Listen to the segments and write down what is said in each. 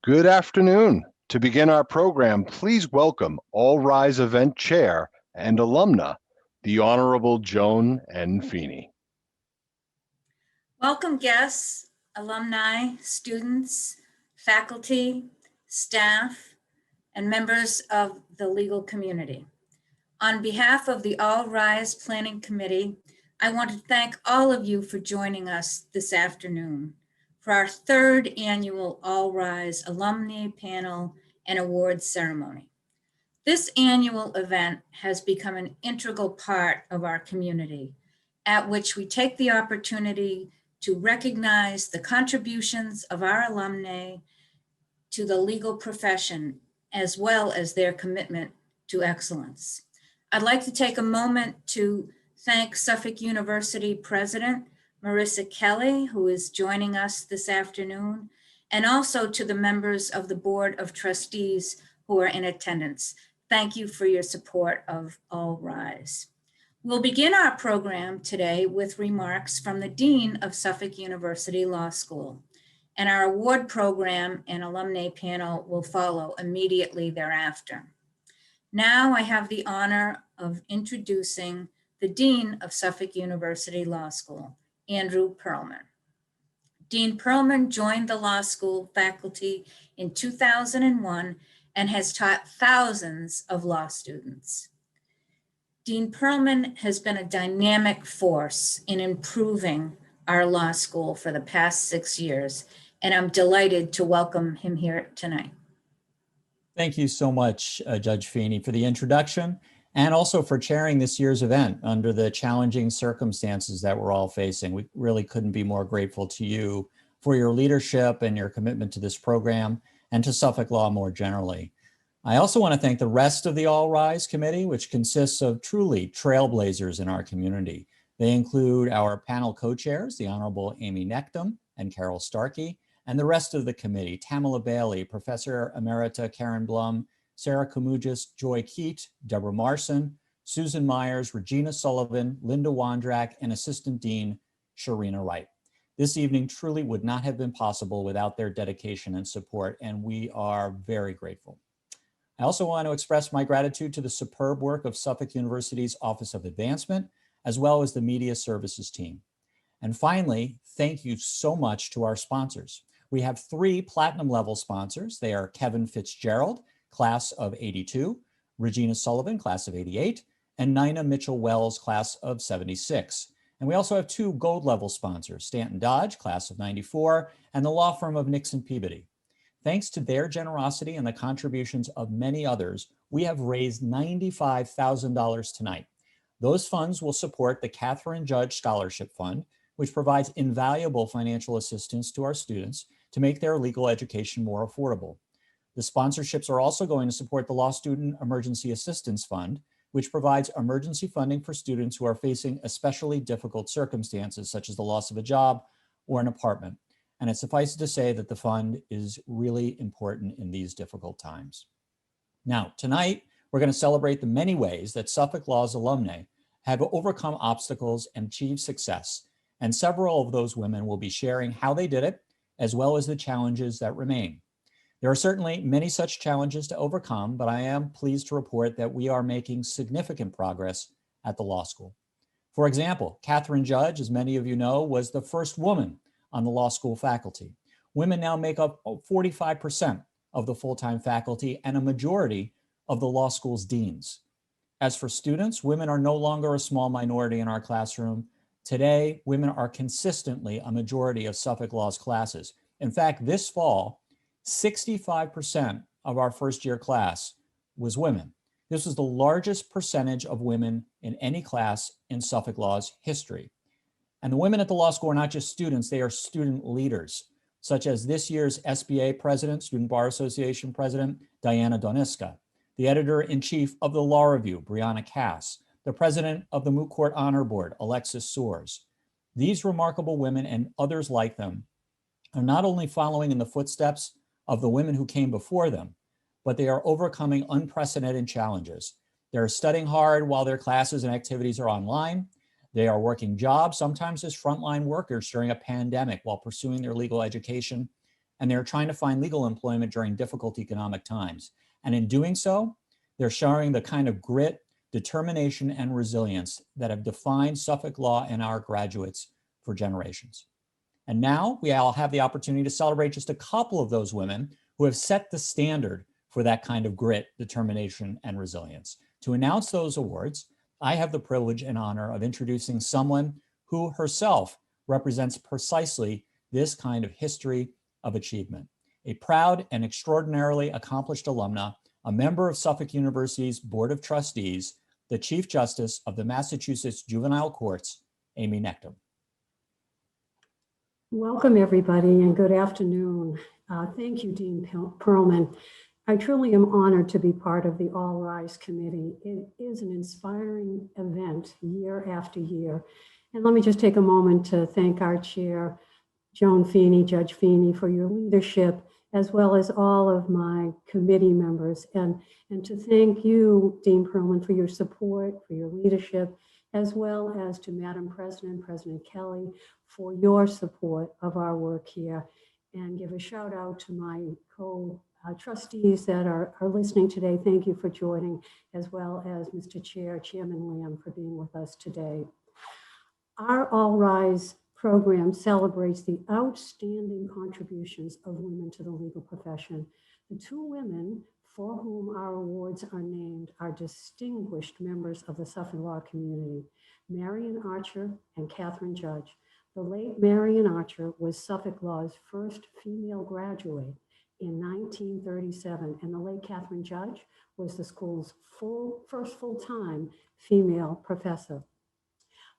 Good afternoon. To begin our program, please welcome All Rise event chair and alumna, the Honorable Joan N. Feeney. Welcome guests, alumni, students, faculty, staff, and members of the legal community. On behalf of the All Rise Planning Committee, I want to thank all of you for joining us this afternoon for our third annual All Rise Alumni Panel and Awards Ceremony. This annual event has become an integral part of our community, at which we take the opportunity to recognize the contributions of our alumni to the legal profession, as well as their commitment to excellence. I'd like to take a moment to thank Suffolk University President Marissa Kelly, who is joining us this afternoon, and also to the members of the Board of Trustees who are in attendance. Thank you for your support of All Rise. We'll begin our program today with remarks from the Dean of Suffolk University Law School, and our award program and alumni panel will follow immediately thereafter. Now I have the honor of introducing the Dean of Suffolk University Law School, Andrew Perlman. Dean Perlman joined the law school faculty in 2001 and has taught thousands of law students. Dean Perlman has been a dynamic force in improving our law school for the past 6 years, and I'm delighted to welcome him here tonight. Thank you so much, Judge Feeney, for the introduction and also for chairing this year's event under the challenging circumstances that we're all facing. We really couldn't be more grateful to you for your leadership and your commitment to this program and to Suffolk Law more generally. I also want to thank the rest of the All Rise Committee, which consists of truly trailblazers in our community. They include our panel co-chairs, the Honorable Amy Nectum and Carol Starkey, and the rest of the committee, Tamela Bailey, Professor Emerita Karen Blum, Sarah Kamujis, Joy Keat, Deborah Marson, Susan Myers, Regina Sullivan, Linda Wondrak, and Assistant Dean Sharina Wright. This evening truly would not have been possible without their dedication and support, and we are very grateful. I also want to express my gratitude to the superb work of Suffolk University's Office of Advancement, as well as the Media Services team. And finally, thank you so much to our sponsors. We have 3 platinum level sponsors. They are Kevin Fitzgerald, class of '82, Regina Sullivan, class of '88, and Nina Mitchell-Wells, class of '76. And we also have 2 gold level sponsors, Stanton Dodge, class of '94, and the law firm of Nixon Peabody. Thanks to their generosity and the contributions of many others, we have raised $95,000 tonight. Those funds will support the Catherine Judge Scholarship Fund, which provides invaluable financial assistance to our students to make their legal education more affordable. The sponsorships are also going to support the Law Student Emergency Assistance Fund, which provides emergency funding for students who are facing especially difficult circumstances, such as the loss of a job or an apartment. And it suffices to say that the fund is really important in these difficult times. Now, tonight, we're going to celebrate the many ways that Suffolk Law's alumni have overcome obstacles and achieved success. And several of those women will be sharing how they did it, as well as the challenges that remain. There are certainly many such challenges to overcome, but I am pleased to report that we are making significant progress at the law school. For example, Catherine Judge, as many of you know, was the first woman on the law school faculty. Women now make up 45% of the full-time faculty and a majority of the law school's deans. As for students, women are no longer a small minority in our classroom. Today, women are consistently a majority of Suffolk Law's classes. In fact, this fall, 65% of our first-year class was women. This was the largest percentage of women in any class in Suffolk Law's history. And the women at the law school are not just students, they are student leaders, such as this year's SBA president, Student Bar Association president, Diana Doniska, the editor-in-chief of the Law Review, Brianna Cass, the president of the Moot Court Honor Board, Alexis Soares. These remarkable women and others like them are not only following in the footsteps of the women who came before them, but they are overcoming unprecedented challenges. They're studying hard while their classes and activities are online. They are working jobs, sometimes as frontline workers during a pandemic while pursuing their legal education. and they're trying to find legal employment during difficult economic times. And in doing so, they're showing the kind of grit, determination, and resilience that have defined Suffolk Law and our graduates for generations. And now we all have the opportunity to celebrate just a couple of those women who have set the standard for that kind of grit, determination, and resilience. To announce those awards, I have the privilege and honor of introducing someone who herself represents precisely this kind of history of achievement. A proud and extraordinarily accomplished alumna, a member of Suffolk University's Board of Trustees, the Chief Justice of the Massachusetts Juvenile Courts, Amy Nectom. Welcome, everybody, and good afternoon. Thank you, Dean Perlman. I truly am honored to be part of the All Rise Committee. It is an inspiring event year after year. And let me just take a moment to thank our chair, Joan Feeney, Judge Feeney, for your leadership, as well as all of my committee members. And to thank you, Dean Perlman, for your support, for your leadership, as well as to Madam President, President Kelly, for your support of our work here. And give a shout out to my co-trustees that are listening today. Thank you for joining, as well as Mr. Chair, Chairman Lamb, for being with us today. Our All Rise program celebrates the outstanding contributions of women to the legal profession. The two women for whom our awards are named are distinguished members of the Suffolk Law community, Marian Archer and Catherine Judge. The late Marian Archer was Suffolk Law's first female graduate in 1937, and the late Catherine Judge was the school's first full-time female professor.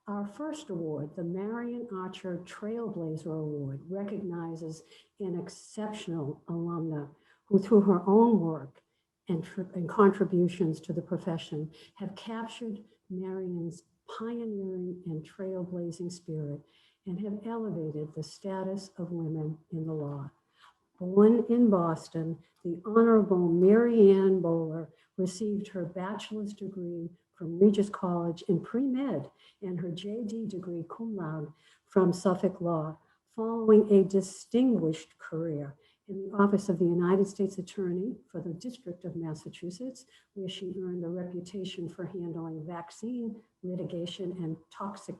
Our first award, the Marian Archer Trailblazer Award, recognizes an exceptional alumna who, through her own work and contributions to the profession, have captured Marian's pioneering and trailblazing spirit and have elevated the status of women in the law. Born in Boston, the Honorable Marianne Bowler received her bachelor's degree from Regis College in pre-med and her JD degree cum laude from Suffolk Law, following a distinguished career in the Office of the United States Attorney for the District of Massachusetts, where she earned a reputation for handling vaccine litigation and toxic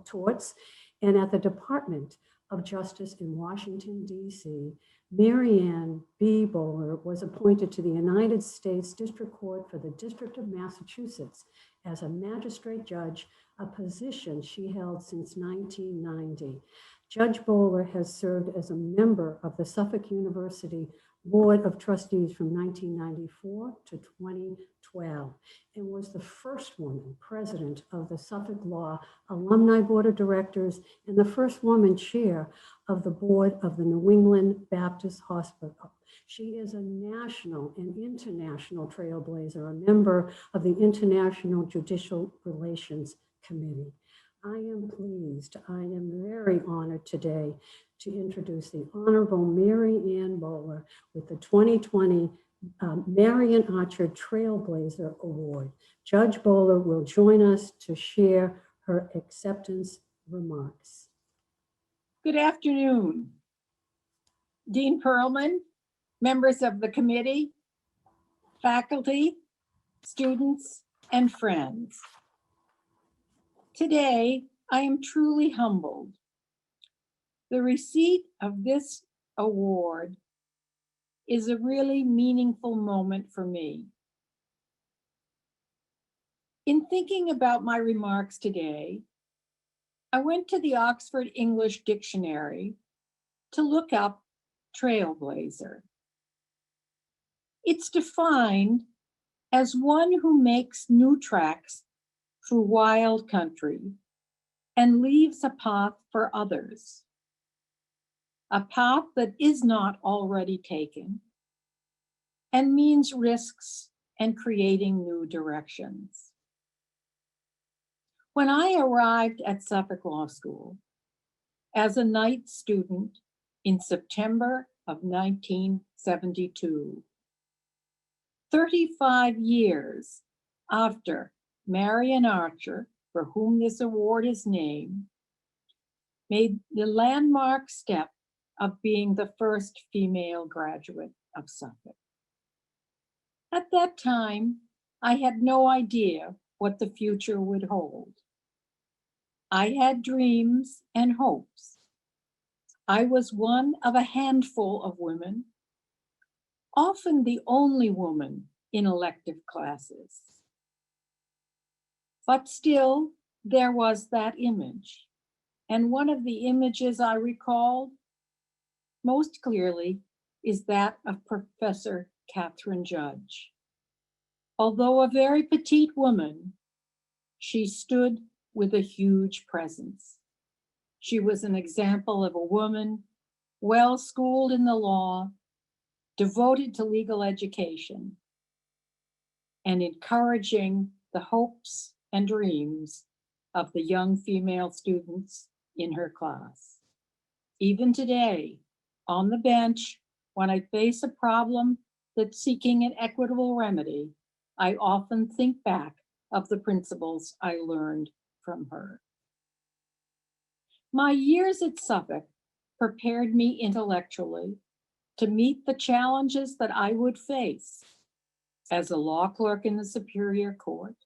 torts, and at the Department of Justice in Washington, D.C. Marianne B. Bowler was appointed to the United States District Court for the District of Massachusetts as a magistrate judge, a position she held since 1990. Judge Bowler has served as a member of the Suffolk University Board of Trustees from 1994 to 2012 and was the first woman president of the Suffolk Law Alumni Board of Directors and the first woman chair of the board of the New England Baptist Hospital. She is a national and international trailblazer, a member of the International Judicial Relations Committee. I am pleased, I am very honored today to introduce the Honorable Marianne Bowler with the 2020 Marian Archer Trailblazer Award. Judge Bowler will join us to share her acceptance remarks. Good afternoon, Dean Perlman, members of the committee, faculty, students, and friends. Today, I am truly humbled. The receipt of this award is a really meaningful moment for me. In thinking about my remarks today, I went to the Oxford English Dictionary to look up trailblazer. It's defined as one who makes new tracks through wild country and leaves a path for others, a path that is not already taken and means risks and creating new directions. When I arrived at Suffolk Law School as a night student in September of 1972, 35 years after Marian Archer, for whom this award is named, made the landmark step of being the first female graduate of Suffolk. At that time, I had no idea what the future would hold. I had dreams and hopes. I was one of a handful of women, often the only woman in elective classes. But still, there was that image. And one of the images I recalled most clearly is that of Professor Catherine Judge. Although a very petite woman, she stood with a huge presence. She was an example of a woman well schooled in the law, devoted to legal education, and encouraging the hopes and dreams of the young female students in her class. Even today, on the bench, when I face a problem that's seeking an equitable remedy, I often think back of the principles I learned from her. My years at Suffolk prepared me intellectually to meet the challenges that I would face as a law clerk in the Superior Court,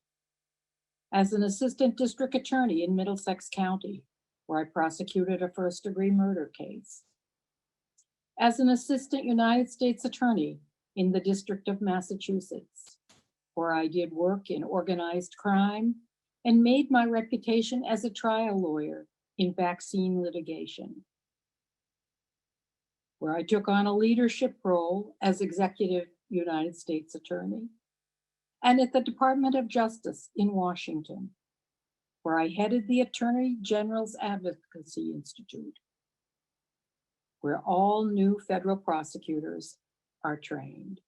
as an assistant district attorney in Middlesex County, where I prosecuted a first-degree murder case, as an assistant United States attorney in the District of Massachusetts, where I did work in organized crime and made my reputation as a trial lawyer in vaccine litigation, where I took on a leadership role as executive United States attorney, and at the Department of Justice in Washington, where I headed the Attorney General's Advocacy Institute, where all new federal prosecutors are trained.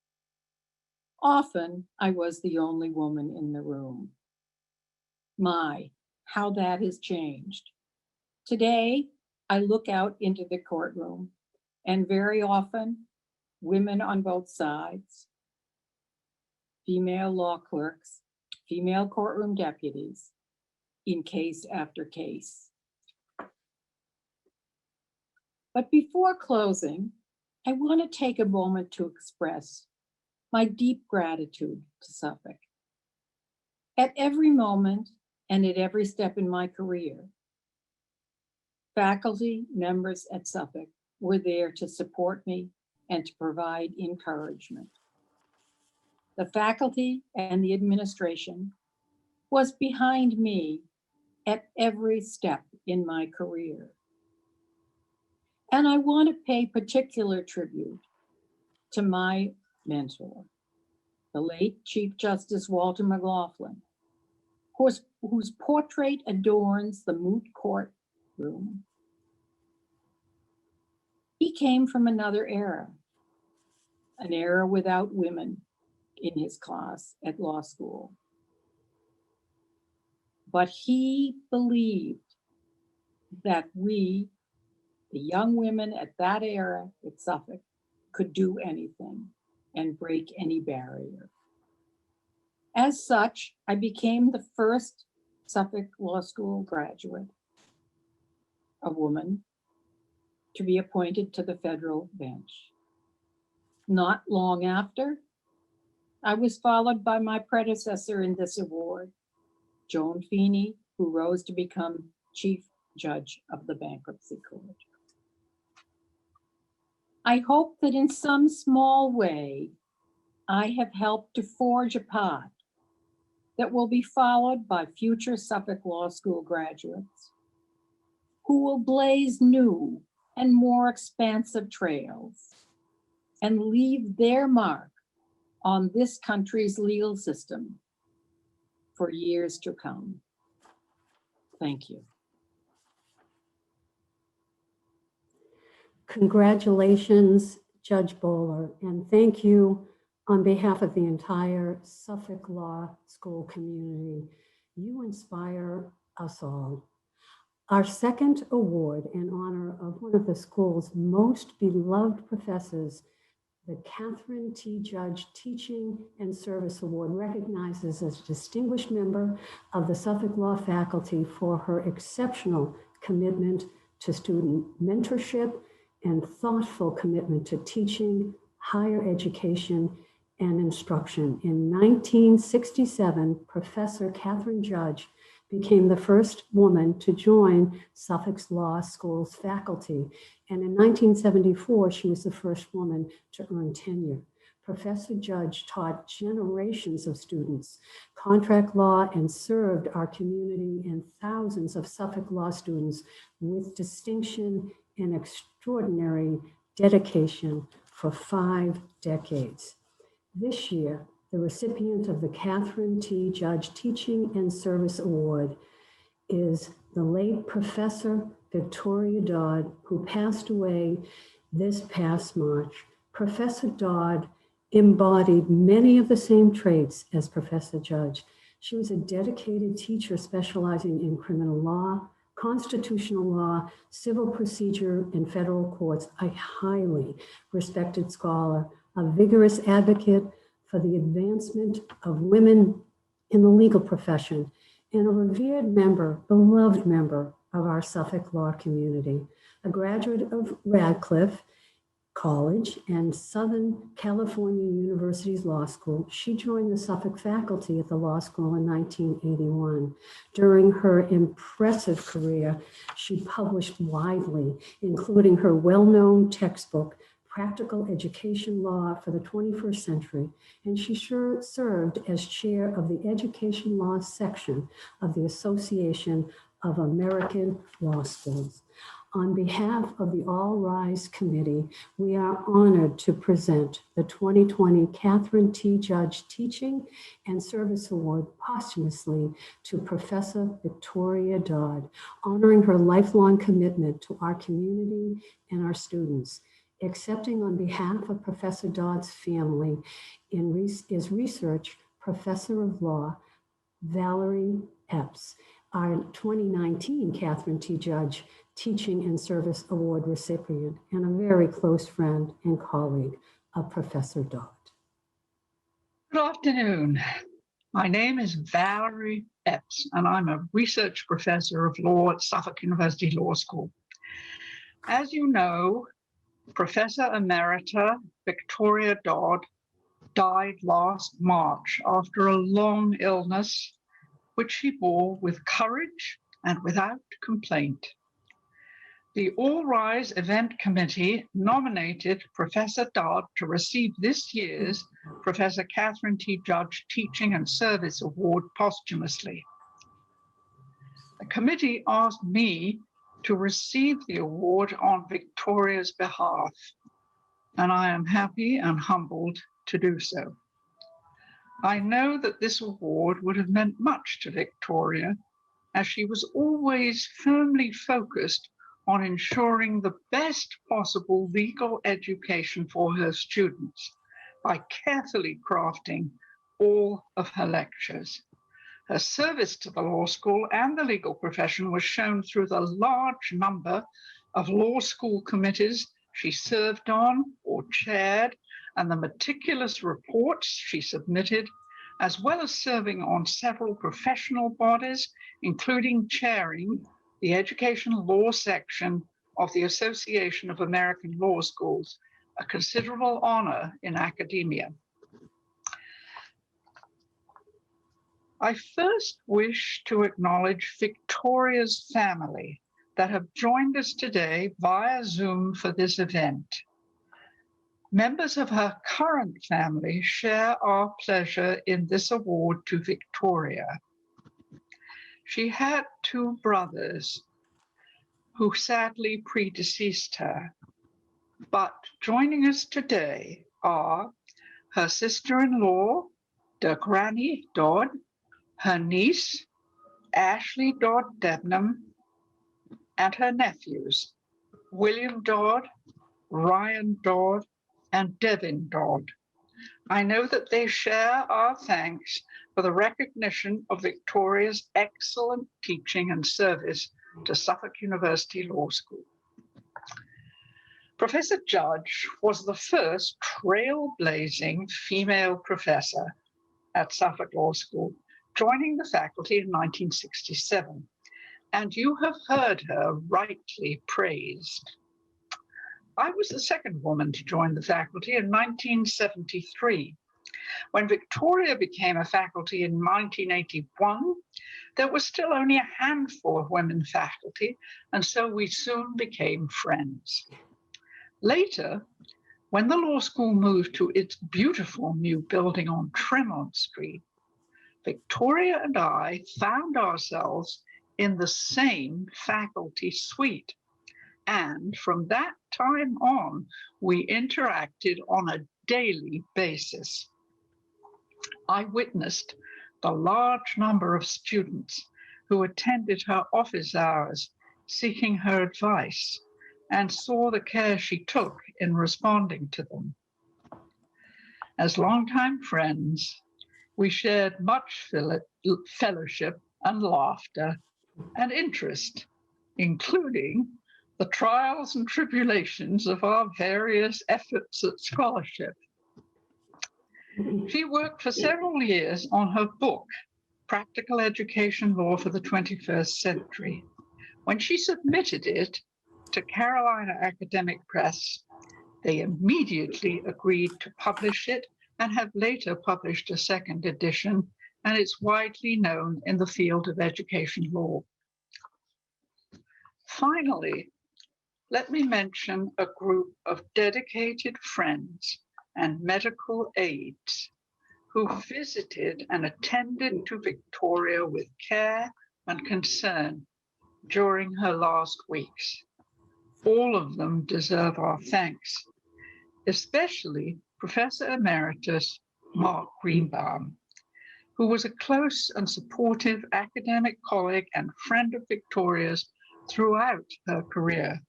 Often, I was the only woman in the room. My, how that has changed. Today, I look out into the courtroom, and very often, women on both sides, female law clerks, female courtroom deputies, in case after case. But before closing, I want to take a moment to express my deep gratitude to Suffolk. At every moment and at every step in my career, faculty members at Suffolk were there to support me and to provide encouragement. The faculty and the administration was behind me at every step in my career. And I want to pay particular tribute to my mentor, the late Chief Justice Walter McLaughlin, whose portrait adorns the moot court room. He came from another era, an era without women in his class at law school. But he believed that we, the young women at that era at Suffolk, could do anything and break any barrier. As such, I became the first Suffolk Law School graduate, a woman, to be appointed to the federal bench. Not long after, I was followed by my predecessor in this award, Joan Feeney, who rose to become Chief Judge of the Bankruptcy Court. I hope that in some small way, I have helped to forge a path that will be followed by future Suffolk Law School graduates who will blaze new and more expansive trails and leave their mark on this country's legal system for years to come. Thank you. Congratulations, Judge Bowler, and thank you on behalf of the entire Suffolk Law School community. You inspire us all. Our second award in honor of one of the school's most beloved professors, the Catherine T. Judge Teaching and Service Award, recognizes as a distinguished member of the Suffolk Law faculty for her exceptional commitment to student mentorship and thoughtful commitment to teaching, higher education, and instruction. In 1967, Professor Catherine Judge became the first woman to join Suffolk Law School's faculty. And in 1974, she was the first woman to earn tenure. Professor Judge taught generations of students contract law and served our community and thousands of Suffolk Law students with distinction and extraordinary dedication for 5 decades. This year, the recipient of the Catherine T. Judge Teaching and Service Award is the late Professor Victoria Dodd, who passed away this past March. Professor Dodd embodied many of the same traits as Professor Judge. She was a dedicated teacher specializing in criminal law, constitutional law, civil procedure, and federal courts, a highly respected scholar, a vigorous advocate for the advancement of women in the legal profession, and a revered member, beloved member of our Suffolk Law community. A graduate of Radcliffe College and Southern California University's Law School, she joined the Suffolk faculty at the law school in 1981. During her impressive career, she published widely, including her well-known textbook, Practical Education Law for the 21st Century, and she served as chair of the Education Law section of the Association of American Law Schools. On behalf of the All Rise Committee, we are honored to present the 2020 Catherine T. Judge Teaching and Service Award posthumously to Professor Victoria Dodd, honoring her lifelong commitment to our community and our students. Accepting on behalf of Professor Dodd's family is Research Professor of Law, Valerie Epps, our 2019 Catherine T. Judge Teaching and Service Award recipient, and a very close friend and colleague of Professor Dodd. Good afternoon. My name is Valerie Epps, and I'm a research professor of law at Suffolk University Law School. As you know, Professor Emerita Victoria Dodd died last March after a long illness, which she bore with courage and without complaint. The All Rise Event Committee nominated Professor Dodd to receive this year's Professor Catherine T. Judge Teaching and Service Award posthumously. The committee asked me to receive the award on Victoria's behalf, and I am happy and humbled to do so. I know that this award would have meant much to Victoria, as she was always firmly focused on ensuring the best possible legal education for her students by carefully crafting all of her lectures. Her service to the law school and the legal profession was shown through the large number of law school committees she served on or chaired, and the meticulous reports she submitted, as well as serving on several professional bodies, including chairing the Education Law section of the Association of American Law Schools, a considerable honor in academia. I first wish to acknowledge Victoria's family that have joined us today via Zoom for this event. Members of her current family share our pleasure in this award to Victoria. She had 2 brothers who sadly predeceased her, but joining us today are her sister-in-law, Granny Dodd, her niece, Ashley Dodd Debnam, and her nephews, William Dodd, Ryan Dodd, and Devin Dodd. I know that they share our thanks for the recognition of Victoria's excellent teaching and service to Suffolk University Law School. Professor Judge was the first trailblazing female professor at Suffolk Law School, joining the faculty in 1967, and you have heard her rightly praised. I was the second woman to join the faculty in 1973. When Victoria became a faculty in 1981, there was still only a handful of women faculty, and so we soon became friends. Later, when the law school moved to its beautiful new building on Tremont Street, Victoria and I found ourselves in the same faculty suite. And from that time on, we interacted on a daily basis. I witnessed the large number of students who attended her office hours seeking her advice and saw the care she took in responding to them. As longtime friends, we shared much fellowship and laughter and interest, including the trials and tribulations of our various efforts at scholarship. She worked for several years on her book, Practical Education Law for the 21st Century. When she submitted it to Carolina Academic Press, they immediately agreed to publish it and have later published a second edition, and it's widely known in the field of education law. Finally, let me mention a group of dedicated friends and medical aides who visited and attended to Victoria with care and concern during her last weeks. All of them deserve our thanks, especially Professor Emeritus Mark Greenbaum, who was a close and supportive academic colleague and friend of Victoria's throughout her career.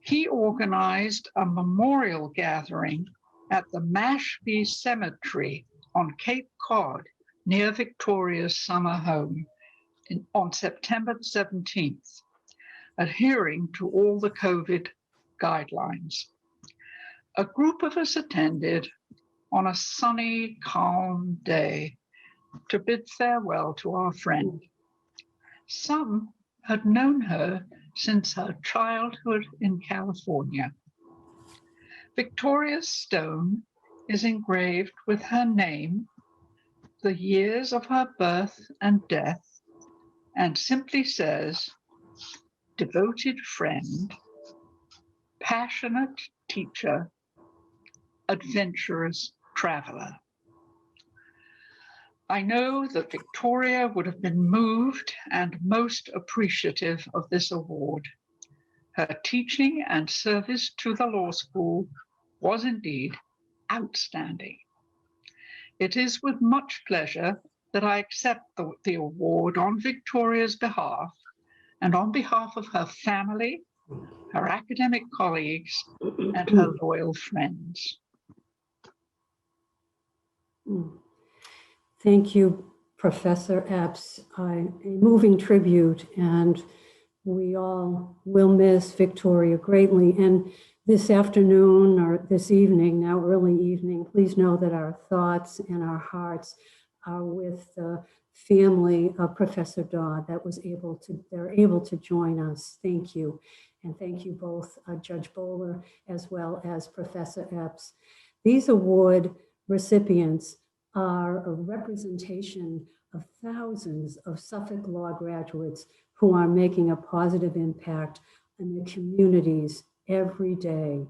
He organized a memorial gathering at the Mashpee Cemetery on Cape Cod near Victoria's summer home on September 17th, adhering to all the COVID guidelines. A group of us attended on a sunny, calm day to bid farewell to our friend. Some had known her since her childhood in California. Victoria's stone is engraved with her name, the years of her birth and death, and simply says, devoted friend, passionate teacher, adventurous traveler. I know that Victoria would have been moved and most appreciative of this award. Her teaching and service to the law school was indeed outstanding. It is with much pleasure that I accept the award on Victoria's behalf and on behalf of her family, her academic colleagues, and her loyal friends. Thank you, Professor Epps. A moving tribute, and we all will miss Victoria greatly. And this afternoon or this evening, now early evening, please know that our thoughts and our hearts are with the family of Professor Dodd they're able to join us. Thank you. And thank you both, Judge Bowler, as well as Professor Epps. These award recipients are a representation of thousands of Suffolk Law graduates who are making a positive impact in their communities every day.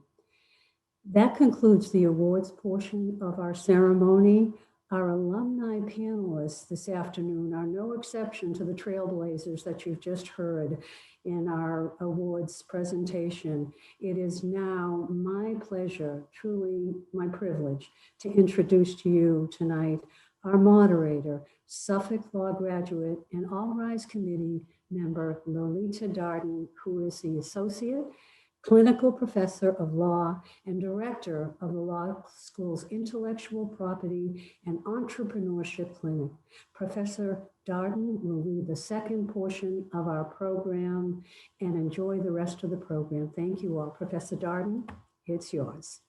That concludes the awards portion of our ceremony. Our alumni panelists this afternoon are no exception to the trailblazers that you've just heard in our awards presentation. It is now my pleasure, truly my privilege, to introduce to you tonight our moderator, Suffolk Law graduate and All Rise Committee member Lolita Darden, who is the Associate Clinical Professor of Law and Director of the Law School's Intellectual Property and Entrepreneurship Clinic. Professor Darden will lead the second portion of our program and enjoy the rest of the program. Thank you all. Professor Darden, it's yours.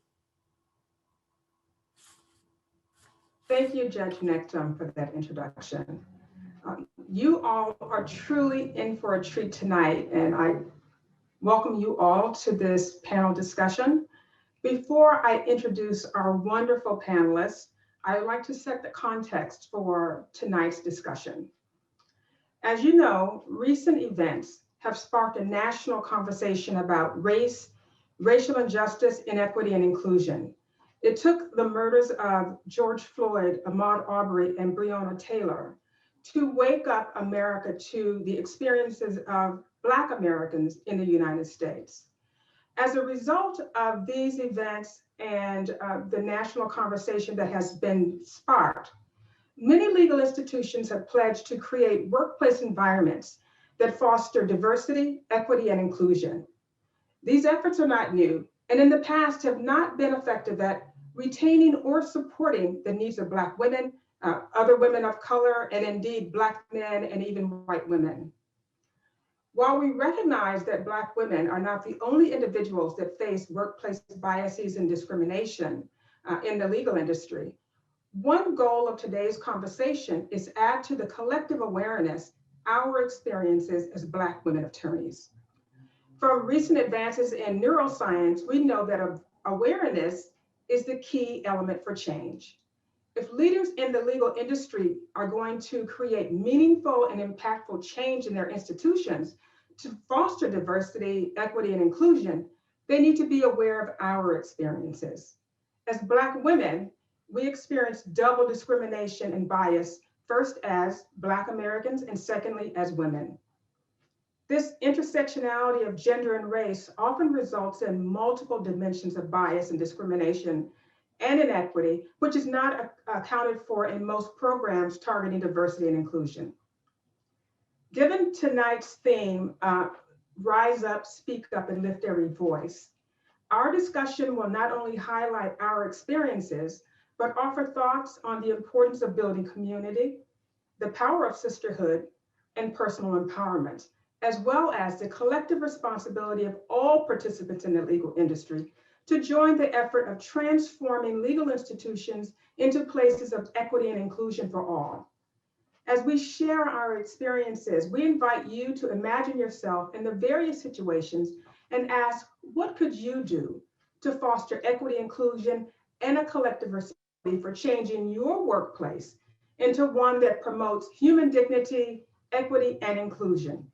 Thank you, Judge Nectum, for that introduction. You all are truly in for a treat tonight, and I welcome you all to this panel discussion. Before I introduce our wonderful panelists, I would like to set the context for tonight's discussion. As you know, recent events have sparked a national conversation about race, racial injustice, inequity, and inclusion. It took the murders of George Floyd, Ahmaud Arbery, and Breonna Taylor to wake up America to the experiences of Black Americans in the United States. As a result of these events and the national conversation that has been sparked, many legal institutions have pledged to create workplace environments that foster diversity, equity, and inclusion. These efforts are not new, and in the past have not been effective at retaining or supporting the needs of Black women, other women of color, and indeed Black men and even white women. While we recognize that Black women are not the only individuals that face workplace biases and discrimination in the legal industry, one goal of today's conversation is to add to the collective awareness our experiences as Black women attorneys. From recent advances in neuroscience, we know that awareness is the key element for change. If leaders in the legal industry are going to create meaningful and impactful change in their institutions to foster diversity, equity, and inclusion, they need to be aware of our experiences. As Black women, we experience double discrimination and bias, first as Black Americans and secondly as women. This intersectionality of gender and race often results in multiple dimensions of bias and discrimination and inequity, which is not accounted for in most programs targeting diversity and inclusion. Given tonight's theme, Rise Up, Speak Up, and Lift Every Voice, our discussion will not only highlight our experiences, but offer thoughts on the importance of building community, the power of sisterhood, and personal empowerment, as well as the collective responsibility of all participants in the legal industry to join the effort of transforming legal institutions into places of equity and inclusion for all. As we share our experiences, we invite you to imagine yourself in the various situations and ask, what could you do to foster equity, inclusion, and a collective responsibility for changing your workplace into one that promotes human dignity, equity, and inclusion?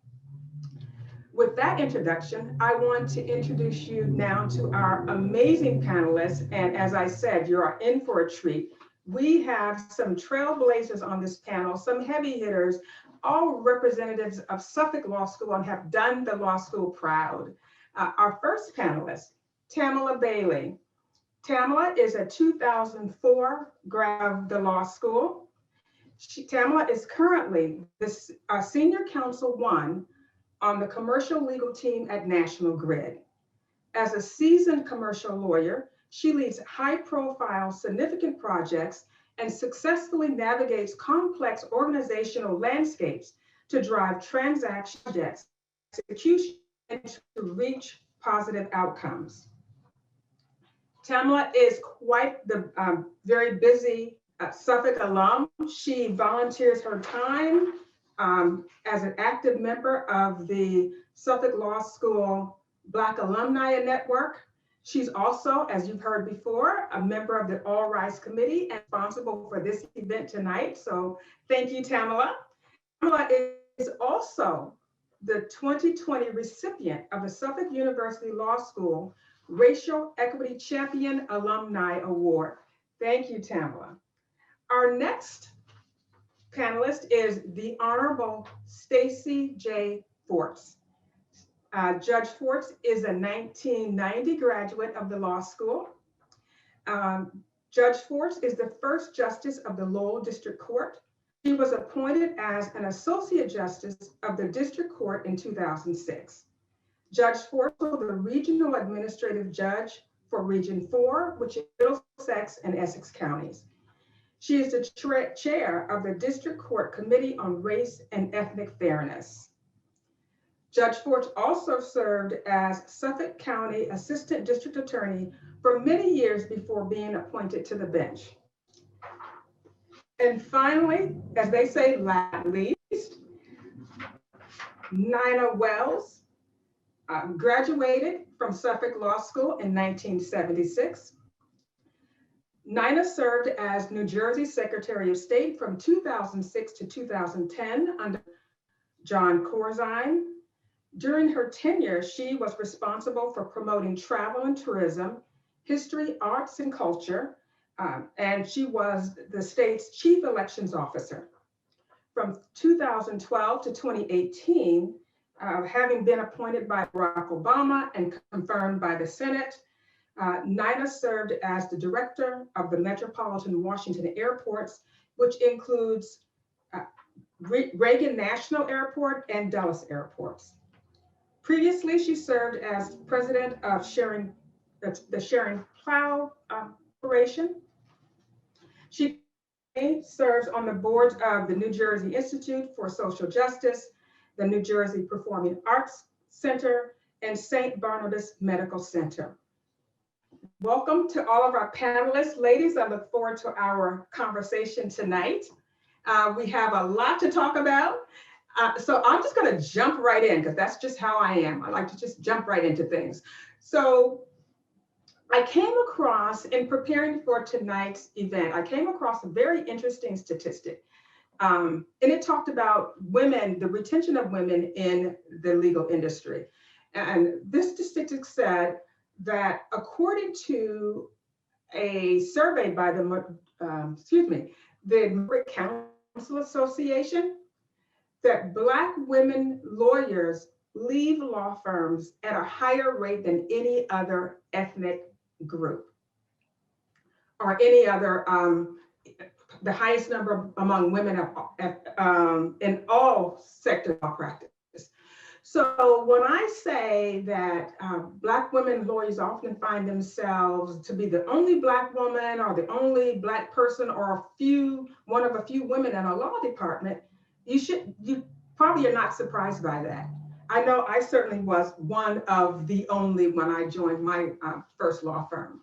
With that introduction, I want to introduce you now to our amazing panelists. And as I said, you are in for a treat. We have some trailblazers on this panel, some heavy hitters, all representatives of Suffolk Law School and have done the law school proud. Our first panelist, Tamela Bailey. Tamela is a 2004 grad of the law school. Tamela is currently the Senior Counsel 1 on the commercial legal team at National Grid. As a seasoned commercial lawyer, she leads high-profile, significant projects and successfully navigates complex organizational landscapes to drive transaction execution and to reach positive outcomes. Tamela is quite the very busy Suffolk alum. She volunteers her time as an active member of the Suffolk Law School Black Alumni Network. She's also, as you've heard before, a member of the All Rise Committee and responsible for this event tonight. So thank you, Tamela. Tamela is also the 2020 recipient of the Suffolk University Law School Racial Equity Champion Alumni Award. Thank you, Tamela. Our next panelist is the Honorable Stacey J. Forts. Judge Forts is a 1990 graduate of the law school. Judge Forts is the first justice of the Lowell District Court. She was appointed as an associate justice of the district court in 2006. Judge Forts was the regional administrative judge for Region 4, which is Middlesex and Essex counties. She is the chair of the District Court Committee on Race and Ethnic Fairness. Judge Forts also served as Suffolk County Assistant District Attorney for many years before being appointed to the bench. And finally, as they say, last but not least, Nina Wells. Graduated from Suffolk Law School in 1976. Nina served as New Jersey Secretary of State from 2006 to 2010 under John Corzine. During her tenure, she was responsible for promoting travel and tourism, history, arts, and culture, and she was the state's chief elections officer. From 2012 to 2018, having been appointed by Barack Obama and confirmed by the Senate, Nina served as the director of the Metropolitan Washington Airports, which includes Reagan National Airport and Dulles Airports. Previously, she served as president of the Sharing Plow Corporation. She serves on the boards of the New Jersey Institute for Social Justice, the New Jersey Performing Arts Center, and St. Barnabas Medical Center. Welcome to all of our panelists. Ladies, I look forward to our conversation tonight. We have a lot to talk about. So I'm just going to jump right in because that's just how I am. I like to just jump right into things. So I came across, in preparing for tonight's event, I came across a very interesting statistic. And it talked about women, the retention of women in the legal industry. And this statistic said that according to a survey by the Margaret Council Association, that Black women lawyers leave law firms at a higher rate than any other ethnic group or any other, the highest number among women in all sectors of practice. So when I say that Black women lawyers often find themselves to be the only Black woman or the only Black person or one of a few women in a law department, you probably are not surprised by that. I know I certainly was one of the only when I joined my first law firm.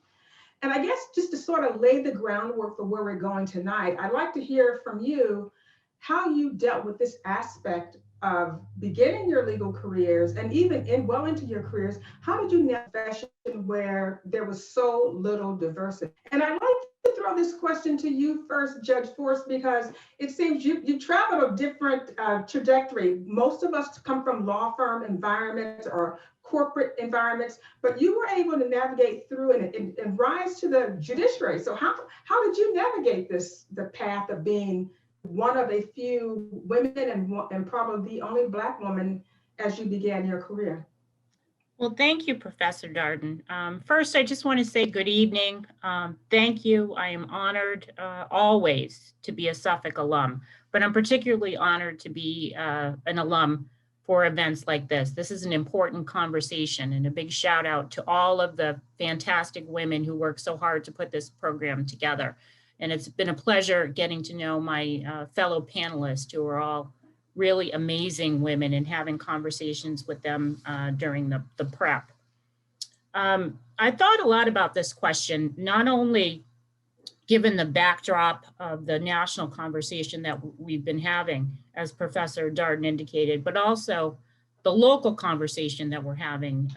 And I guess just to sort of lay the groundwork for where we're going tonight, I'd like to hear from you how you dealt with this aspect of beginning your legal careers and even well into your careers. How did you navigate a profession where there was so little diversity? And I'd like to throw this question to you first, Judge Force, because it seems you traveled a different trajectory. Most of us come from law firm environments or corporate environments, but you were able to navigate through and rise to the judiciary. So how did you navigate the path of being one of a few women and probably the only Black woman as you began your career? Well, thank you, Professor Darden. First, I just want to say good evening. Thank you. I am honored always to be a Suffolk alum, but I'm particularly honored to be an alum for events like this. This is an important conversation, and a big shout out to all of the fantastic women who work so hard to put this program together. And it's been a pleasure getting to know my fellow panelists who are all really amazing women and having conversations with them during the prep. I thought a lot about this question, not only given the backdrop of the national conversation that we've been having, as Professor Darden indicated, but also the local conversation that we're having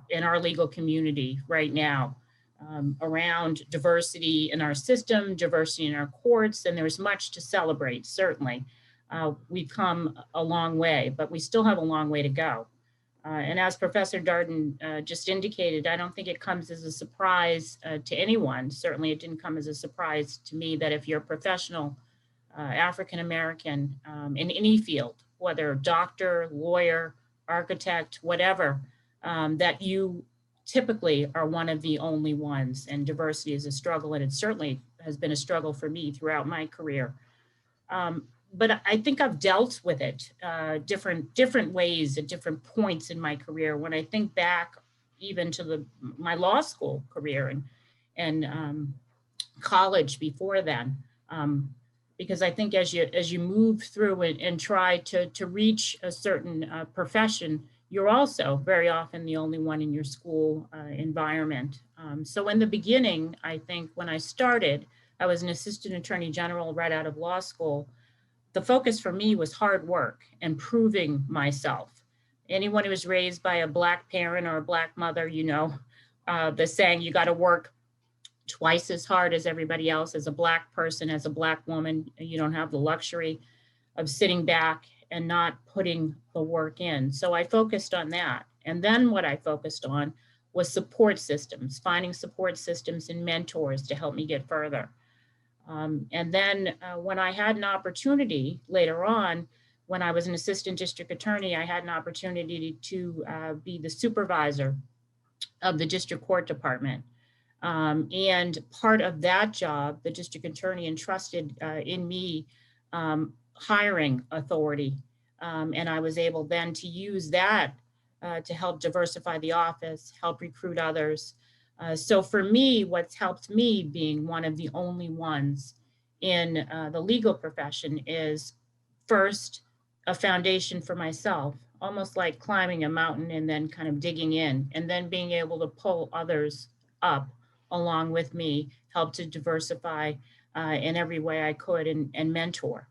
in our legal community right now. Around diversity in our system, diversity in our courts, and there's much to celebrate, certainly. We've come a long way, but we still have a long way to go. And as Professor Darden just indicated, I don't think it comes as a surprise to anyone. Certainly it didn't come as a surprise to me that if you're a professional African-American in any field, whether doctor, lawyer, architect, whatever, that you typically are one of the only ones, and diversity is a struggle, and it certainly has been a struggle for me throughout my career. But I think I've dealt with it different ways at different points in my career. When I think back even to my law school career and college before then, because I think as you move through it and try to reach a certain profession, you're also very often the only one in your school environment. So in the beginning, I think when I started, I was an assistant attorney general right out of law school. The focus for me was hard work and proving myself Anyone who was raised by a Black parent or a Black mother, you know, the saying, you got to work twice as hard as everybody else. As a Black person, as a Black woman, you don't have the luxury of sitting back and not putting the work in. So I focused on that. And then what I focused on was support systems, finding support systems and mentors to help me get further. And then when I had an opportunity later on, when I was an assistant district attorney, I had an opportunity to be the supervisor of the district court department. And part of that job, the district attorney entrusted in me hiring authority. And I was able then to use that to help diversify the office, help recruit others. So for me, what's helped me being one of the only ones in the legal profession is first, a foundation for myself, almost like climbing a mountain and then kind of digging in, and then being able to pull others up along with me, help to diversify in every way I could and mentor.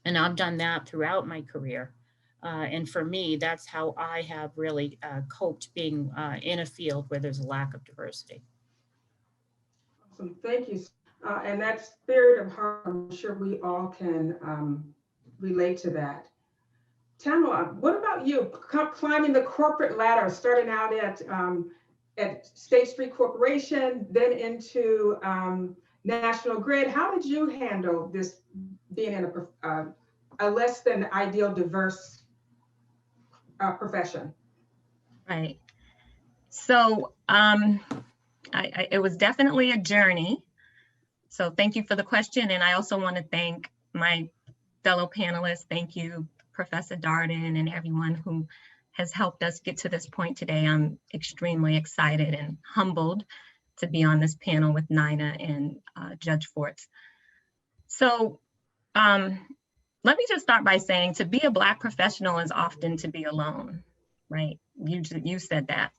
And I've done that throughout my career. And for me, that's how I have really coped being in a field where there's a lack of diversity. Awesome, thank you. And that spirit of heart, I'm sure we all can relate to that. Tamela, what about you? Climbing the corporate ladder, starting out at State Street Corporation, then into National Grid. How did you handle this being in a less than ideal diverse profession? Right. So it was definitely a journey. So thank you for the question. And I also want to thank my fellow panelists. Thank you, Professor Darden, and everyone who has helped us get to this point today. I'm extremely excited and humbled to be on this panel with Nina and Judge Forts. So let me just start by saying, to be a Black professional is often to be alone, right? You said that.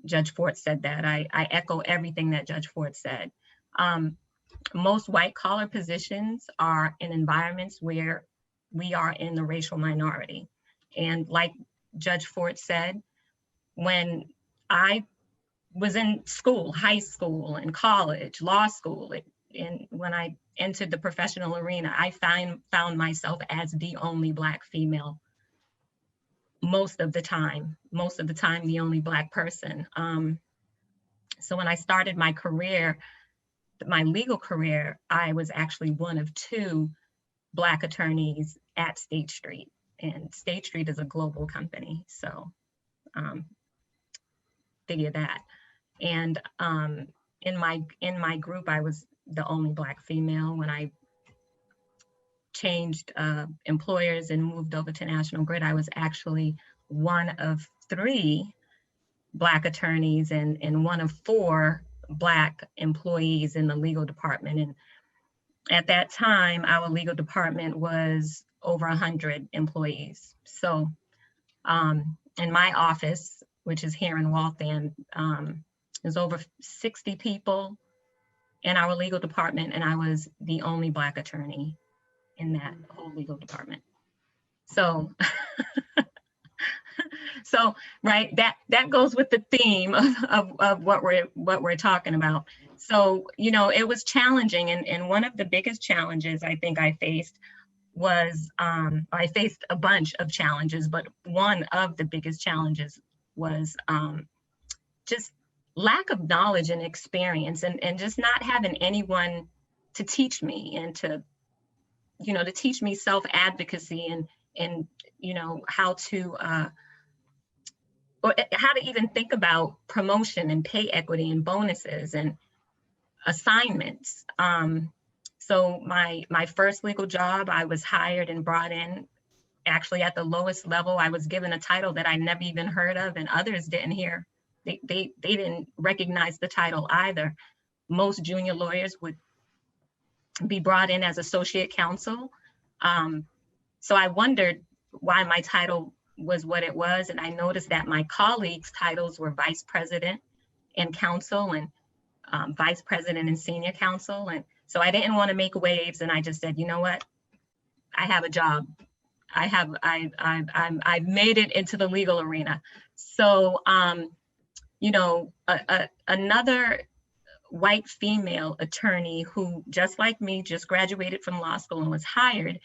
Judge Forts said that. I echo everything that Judge Forts said. Most white collar positions are in environments where we are in the racial minority. And like Judge Forts said, when I was in school, high school and college, law school, and when I entered the professional arena, I found myself as the only Black female most of the time, the only Black person. So when I started my career, my legal career, I was actually one of 2 Black attorneys at State Street, and State Street is a global company. So figure that. And in my group, I was the only Black female. When I changed employers and moved over to National Grid, I was actually one of 3 Black attorneys and one of 4 Black employees in the legal department. And at that time, our legal department was over 100 employees. So in my office, which is here in Waltham, there's over 60 people in our legal department, and I was the only Black attorney in that whole legal department. So, so right, that goes with the theme of what we're talking about. So, you know, it was challenging, and one of the biggest challenges I think I faced was, I faced a bunch of challenges, but one of the biggest challenges was just lack of knowledge and experience, and just not having anyone to teach me and to teach me self-advocacy and you know, how to even think about promotion and pay equity and bonuses and assignments. So my first legal job, I was hired and brought in actually at the lowest level. I was given a title that I never even heard of, and others didn't hear. They didn't recognize the title either. Most junior lawyers would be brought in as associate counsel. So I wondered why my title was what it was. And I noticed that my colleagues' titles were vice president and counsel and vice president and senior counsel. And so I didn't want to make waves. And I just said, you know what? I have a job. I've made it into the legal arena. So, you know, another white female attorney who, just like me, just graduated from law school and was hired,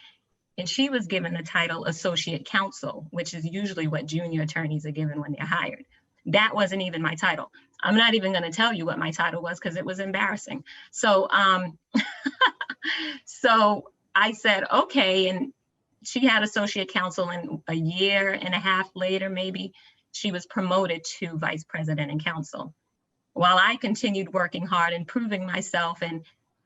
and she was given the title associate counsel, which is usually what junior attorneys are given when they're hired. That wasn't even my title. I'm not even going to tell you what my title was because it was embarrassing. So, so I said, okay. And she had associate counsel, and a year and a half later, maybe, she was promoted to vice president and counsel, while I continued working hard and proving myself and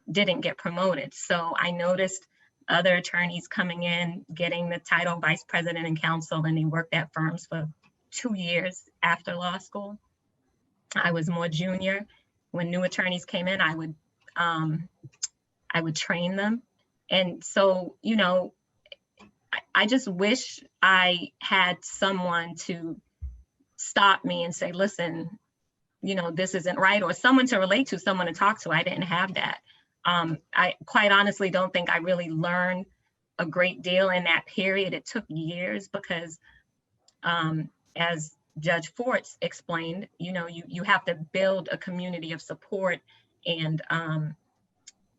didn't get promoted. So I noticed other attorneys coming in, getting the title vice president and counsel, and they worked at firms for 2 years after law school. I was more junior. When new attorneys came in, I would train them. And so, you know, I just wish I had someone to stop me and say, listen, you know, this isn't right, or someone to relate to, someone to talk to. I didn't have that. I quite honestly don't think I really learned a great deal in that period. It took years because as Judge Forts explained, you know, you have to build a community of support and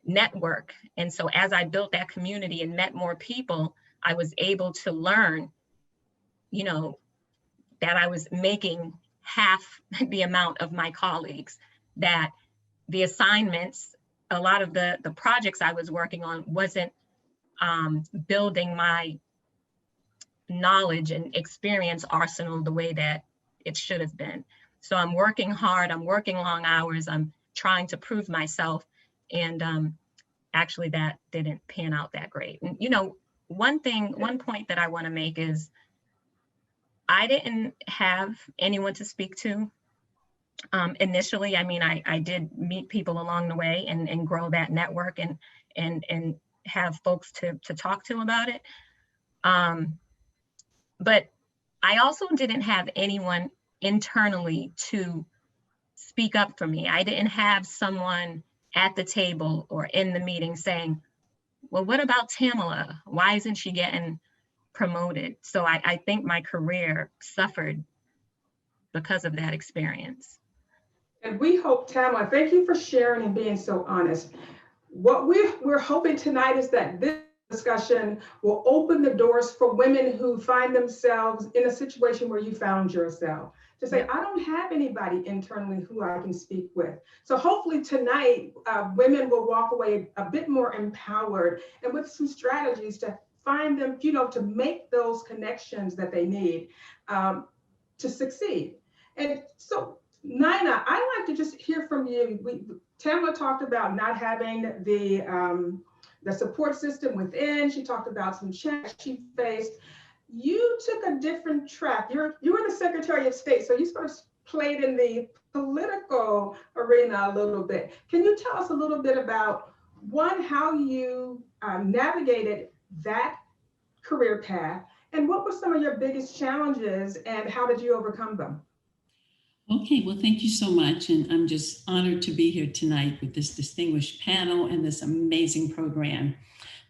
network. And so as I built that community and met more people, I was able to learn, you know, that I was making half the amount of my colleagues, that the assignments, a lot of the projects I was working on wasn't building my knowledge and experience arsenal the way that it should have been. So I'm working hard, I'm working long hours, I'm trying to prove myself, and actually that didn't pan out that great. And you know, one point that I want to make is I didn't have anyone to speak to initially. I mean, I did meet people along the way and grow that network and have folks to talk to about it. But I also didn't have anyone internally to speak up for me. I didn't have someone at the table or in the meeting saying, well, what about Tamela? Why isn't she getting promoted? So I think my career suffered because of that experience. And we hope, Tamela, thank you for sharing and being so honest. What we're hoping tonight is that this discussion will open the doors for women who find themselves in a situation where you found yourself, to say, I don't have anybody internally who I can speak with. So hopefully tonight, women will walk away a bit more empowered and with some strategies to find them, you know, to make those connections that they need to succeed. And so, Nina, I'd like to just hear from you. Tamela talked about not having the support system within. She talked about some challenges she faced. You took a different track. You were the Secretary of State, so you sort of played in the political arena a little bit. Can you tell us a little bit about, one, how you navigated that career path, and what were some of your biggest challenges, and how did you overcome them? Okay, well, thank you so much. And I'm just honored to be here tonight with this distinguished panel and this amazing program.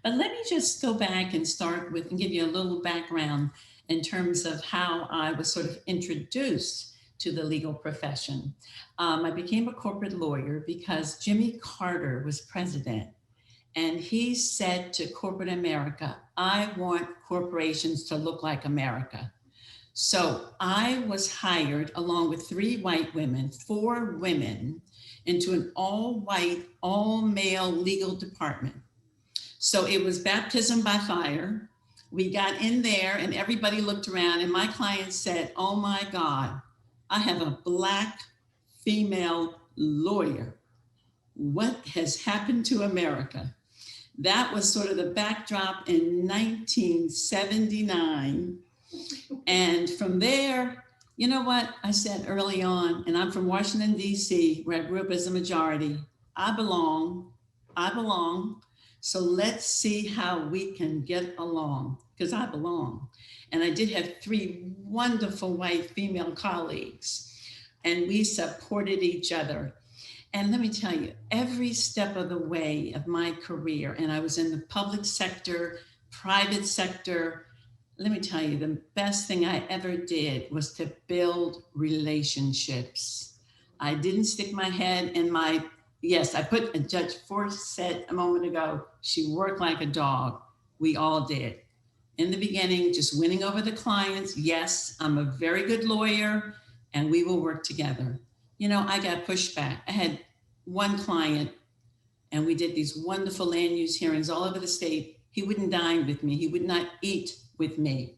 But let me just go back and start with and give you a little background in terms of how I was sort of introduced to the legal profession. I became a corporate lawyer because Jimmy Carter was president. And he said to corporate America, I want corporations to look like America. So I was hired along with 3 white women, 4 women, into an all-white, all-male legal department. So it was baptism by fire. We got in there and everybody looked around and my client said, oh my God, I have a Black female lawyer. What has happened to America? That was sort of the backdrop in 1979. And from there, you know what I said early on, and I'm from Washington, D.C., where I grew up as a majority. I belong. So let's see how we can get along, because I belong. And I did have 3 wonderful white female colleagues, and we supported each other. And let me tell you, every step of the way of my career, and I was in the public sector, private sector, let me tell you, the best thing I ever did was to build relationships. I didn't stick my head in my, yes, I put, Judge Force said a moment ago, she worked like a dog. We all did. In the beginning, just winning over the clients. Yes, I'm a very good lawyer and we will work together. You know, I got pushback. I had one client and we did these wonderful land use hearings all over the state. He wouldn't dine with me. He would not eat with me.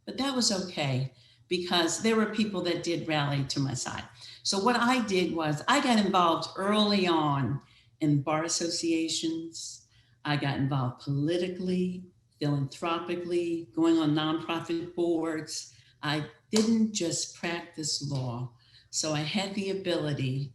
But that was okay because there were people that did rally to my side. So what I did was I got involved early on in bar associations. I got involved politically, philanthropically, going on nonprofit boards. I didn't just practice law. So I had the ability,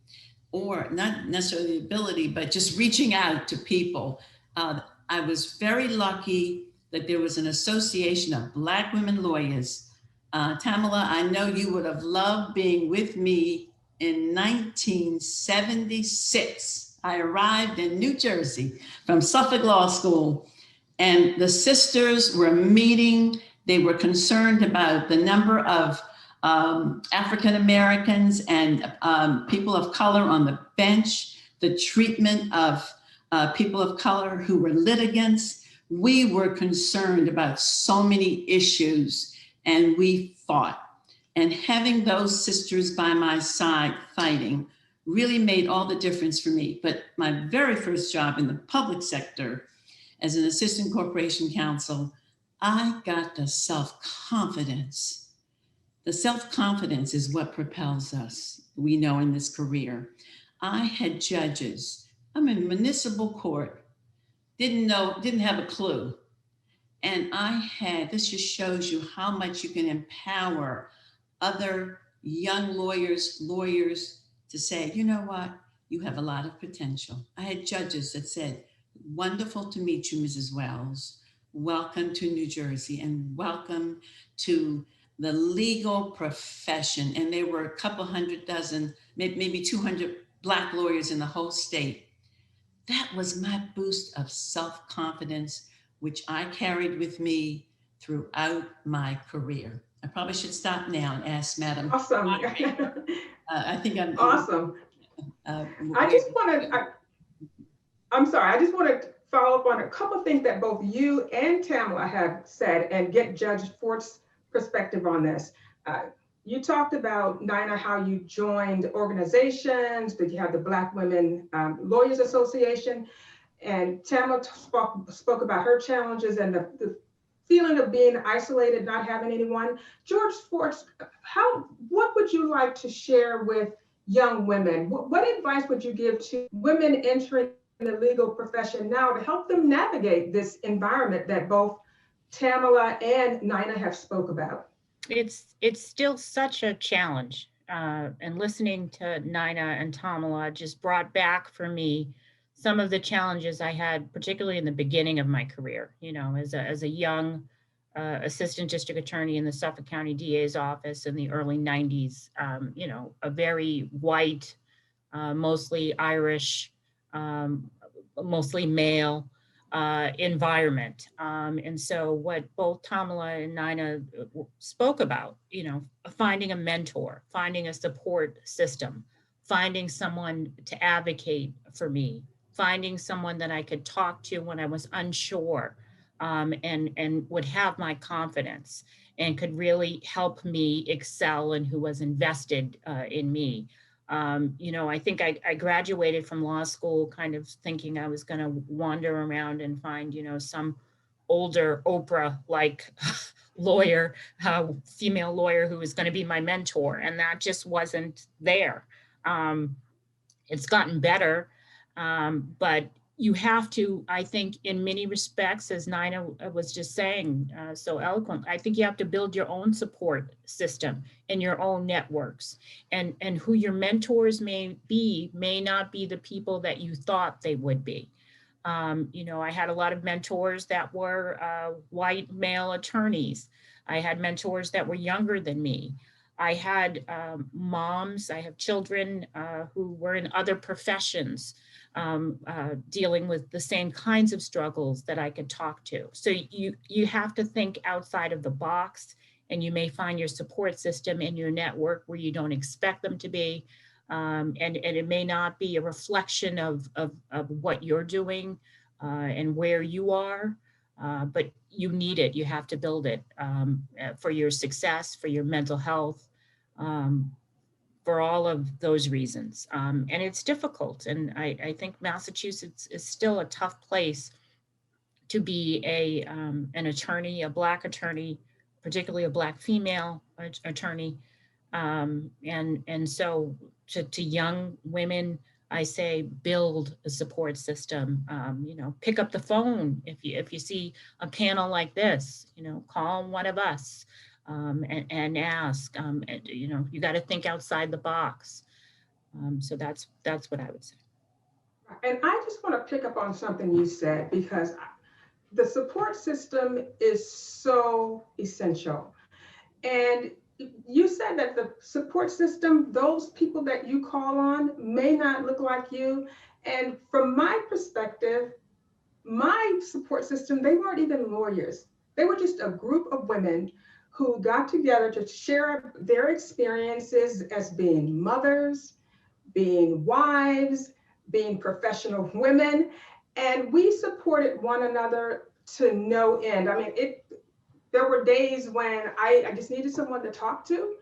or not necessarily the ability, but just reaching out to people. I was very lucky that there was an association of Black women lawyers. Tamela, I know you would have loved being with me in 1976. I arrived in New Jersey from Suffolk Law School, and the sisters were meeting. They were concerned about the number of African Americans and people of color on the bench, the treatment of people of color who were litigants. We were concerned about so many issues and we fought. And having those sisters by my side fighting really made all the difference for me. But my very first job in the public sector as an assistant corporation counsel, I got the self-confidence. The self-confidence is what propels us, we know, in this career. I had judges. I'm in municipal court, didn't have a clue. And this just shows you how much you can empower other young lawyers to say, you know what, you have a lot of potential. I had judges that said, wonderful to meet you, Mrs. Wells. Welcome to New Jersey and welcome to the legal profession. And there were a couple hundred dozen, maybe 200 Black lawyers in the whole state. That was my boost of self-confidence, which I carried with me throughout my career. I probably should stop now and ask Madam. Awesome. I think I'm awesome. I just want to follow up on a couple of things that both you and Tamela have said and get Judge Fort's perspective on this. You talked about, Nina, how you joined organizations, that you have the Black Women Lawyers Association, and Tamela spoke about her challenges and the feeling of being isolated, not having anyone. Judge Fort, what would you like to share with young women? What advice would you give to women entering the legal profession now to help them navigate this environment that both Tamela and Nina have spoke about? It's still such a challenge. And listening to Nina and Tamela just brought back for me some of the challenges I had, particularly in the beginning of my career, you know, as a young assistant district attorney in the Suffolk County DA's office in the early 90s, you know, a very white, mostly Irish, mostly male environment. And so what both Tamela and Nina spoke about, you know, finding a mentor, finding a support system, finding someone to advocate for me, finding someone that I could talk to when I was unsure, and would have my confidence and could really help me excel and who was invested in me. You know, I think I graduated from law school kind of thinking I was going to wander around and find, you know, some older Oprah-like lawyer, female lawyer who was going to be my mentor. And that just wasn't there. It's gotten better, but you have to, I think, in many respects, as Nina was just saying so eloquent, I think you have to build your own support system and your own networks. And who your mentors may not be the people that you thought they would be. You know, I had a lot of mentors that were white male attorneys. I had mentors that were younger than me. I had moms, I have children who were in other professions. dealing with the same kinds of struggles that I could talk to. So you have to think outside of the box, and you may find your support system in your network where you don't expect them to be. And it may not be a reflection of what you're doing and where you are, but you need it. You have to build it for your success, for your mental health, for all of those reasons. And it's difficult. And I think Massachusetts is still a tough place to be an attorney, a Black attorney, particularly a Black female attorney. And so to young women, I say build a support system. Pick up the phone if you see a panel like this. Call one of us and ask. You got to think outside the box. So that's what I would say. And I just want to pick up on something you said, because the support system is so essential. And you said that the support system, those people that you call on may not look like you. And from my perspective, my support system, they weren't even lawyers. They were just a group of women who got together to share their experiences as being mothers, being wives, being professional women. And we supported one another to no end. I mean, there were days when I just needed someone to talk to.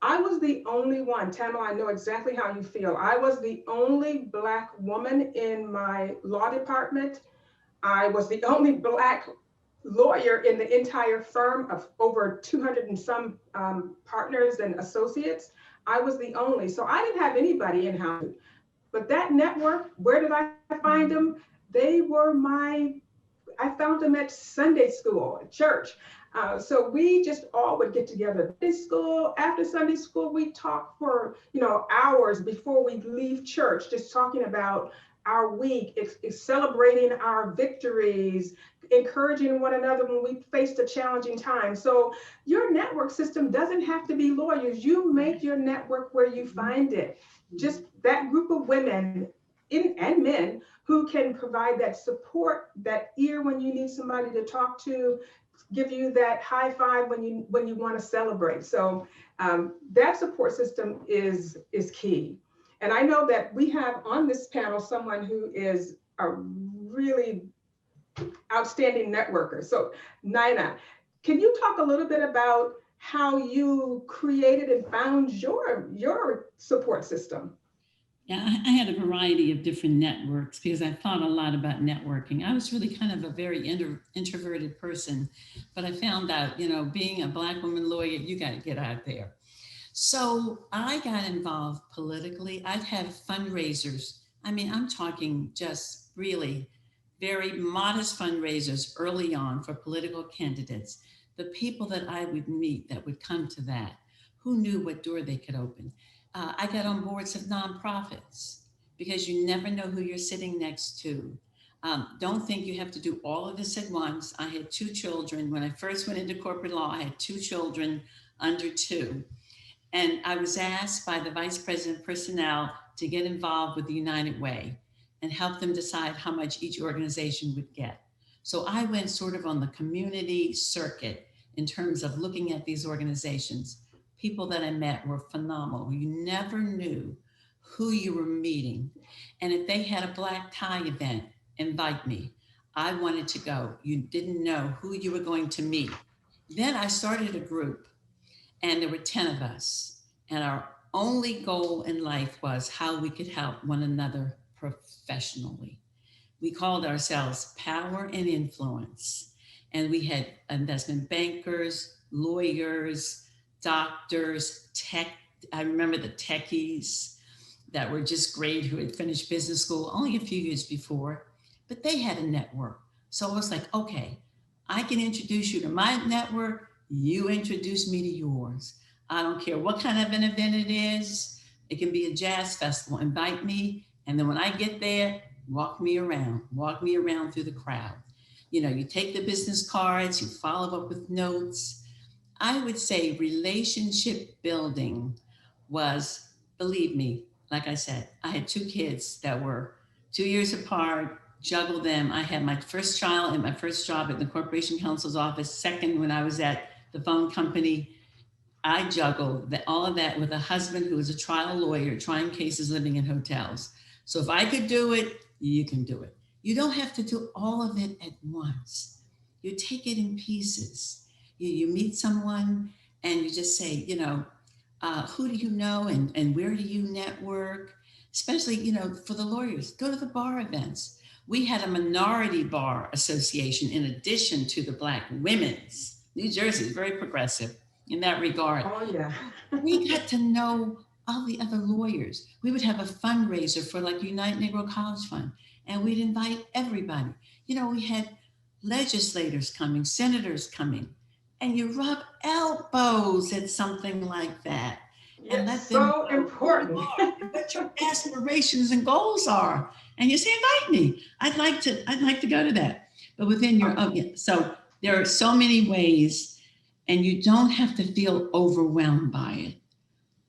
I was the only one, Tamela, I know exactly how you feel. I was the only Black woman in my law department. I was the only Black lawyer in the entire firm of over 200 and some partners and associates. I was the only, so I didn't have anybody in-house. But that network, where did I find them? They were I found them at Sunday school, at church. So we just all would get together at school. After Sunday school, we talk for hours before we leave church, just talking about our week, celebrating our victories, encouraging one another when we faced a challenging time. So your network system doesn't have to be lawyers. You make your network where you find it. Just that group of women and men who can provide that support, that ear when you need somebody to talk to, give you that high five when you want to celebrate. So that support system is key. And I know that we have on this panel someone who is a really outstanding networker. So Nina, can you talk a little bit about how you created and found your support system? Yeah, I had a variety of different networks because I thought a lot about networking. I was really kind of a very introverted person, but I found out, being a Black woman lawyer, you got to get out there. So I got involved politically. I'd have fundraisers. I mean, I'm talking just really very modest fundraisers early on for political candidates. The people that I would meet that would come to that, who knew what door they could open. I got on boards of nonprofits because you never know who you're sitting next to. Don't think you have to do all of this at once. I had 2 children. When I first went into corporate law, I had 2 children under 2. And I was asked by the Vice President of Personnel to get involved with the United Way and help them decide how much each organization would get. So I went sort of on the community circuit in terms of looking at these organizations. People that I met were phenomenal. You never knew who you were meeting. And if they had a black tie event, invite me. I wanted to go. You didn't know who you were going to meet. Then I started a group, and there were 10 of us. And our only goal in life was how we could help one another professionally. We called ourselves Power and Influence. And we had investment bankers, lawyers, doctors, tech. I remember the techies that were just great who had finished business school only a few years before, but they had a network. So I was like, okay, I can introduce you to my network. You introduce me to yours. I don't care what kind of an event it is. It can be a jazz festival. Invite me. And then when I get there, walk me around through the crowd. You take the business cards, you follow up with notes. I would say relationship building was, believe me, like I said, I had 2 kids that were 2 years apart, juggle them. I had my first child and my first job at the Corporation Counsel's office. Second, when I was at the phone company, I juggled all of that with a husband who was a trial lawyer, trying cases, living in hotels. So if I could do it, you can do it. You don't have to do all of it at once. You take it in pieces. You meet someone and you just say, you know, who do you know and where do you network? Especially, you know, for the lawyers, go to the bar events. We had a minority bar association in addition to the Black women's. New Jersey is very progressive in that regard. Oh, yeah. We got to know all the other lawyers. We would have a fundraiser for like Unite Negro College Fund, and we'd invite everybody. You know, we had legislators coming, senators coming, and you rub elbows at something like that. And let them so important. What your aspirations and goals are. And you say, invite me. I'd like to go to that. But within your own, so there are so many ways, and you don't have to feel overwhelmed by it.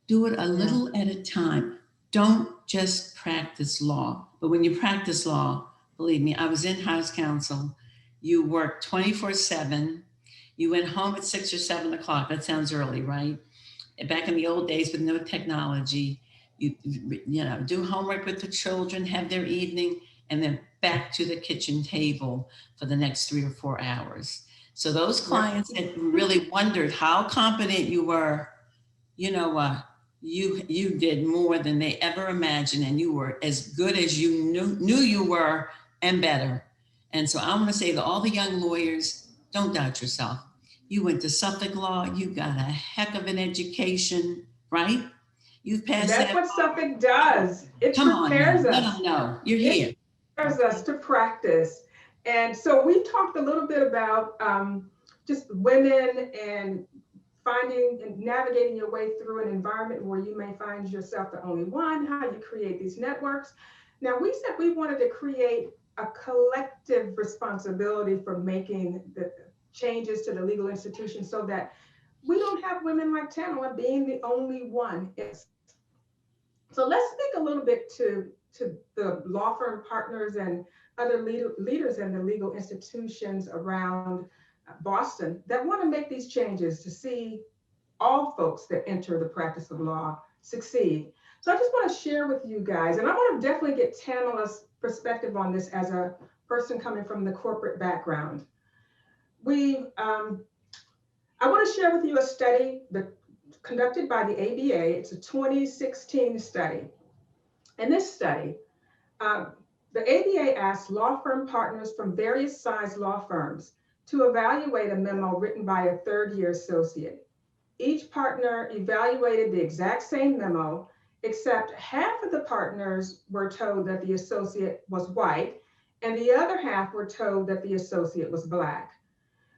Do it a little at a time. Don't just practice law. But when you practice law, believe me, I was in-house counsel. You worked 24/7. You went home at 6 or 7 o'clock. That sounds early, right? Back in the old days with no technology, you know, do homework with the children, have their evening, and then back to the kitchen table for the next 3 or 4 hours. So those clients that really wondered how competent you were, you know what? You did more than they ever imagined, and you were as good as you knew you were, and better. And so I want to say to all the young lawyers, don't doubt yourself. You went to Suffolk Law, you got a heck of an education, right? You've passed That's what Suffolk does. It prepares us. No, you're here. It prepares us to practice. And so we talked a little bit about just women and finding and navigating your way through an environment where you may find yourself the only one, how you create these networks. Now, we said we wanted to create a collective responsibility for making the changes to the legal institution so that we don't have women like Tamela being the only one. So let's speak a little bit to the law firm partners and other leaders in the legal institutions around Boston that want to make these changes to see all folks that enter the practice of law succeed. So I just want to share with you guys, and I want to definitely get Tamela's perspective on this as a person coming from the corporate background. I want to share with you a study conducted by the ABA. It's a 2016 study. In this study, the ABA asked law firm partners from various size law firms to evaluate a memo written by a third-year associate. Each partner evaluated the exact same memo, except half of the partners were told that the associate was white, and the other half were told that the associate was Black.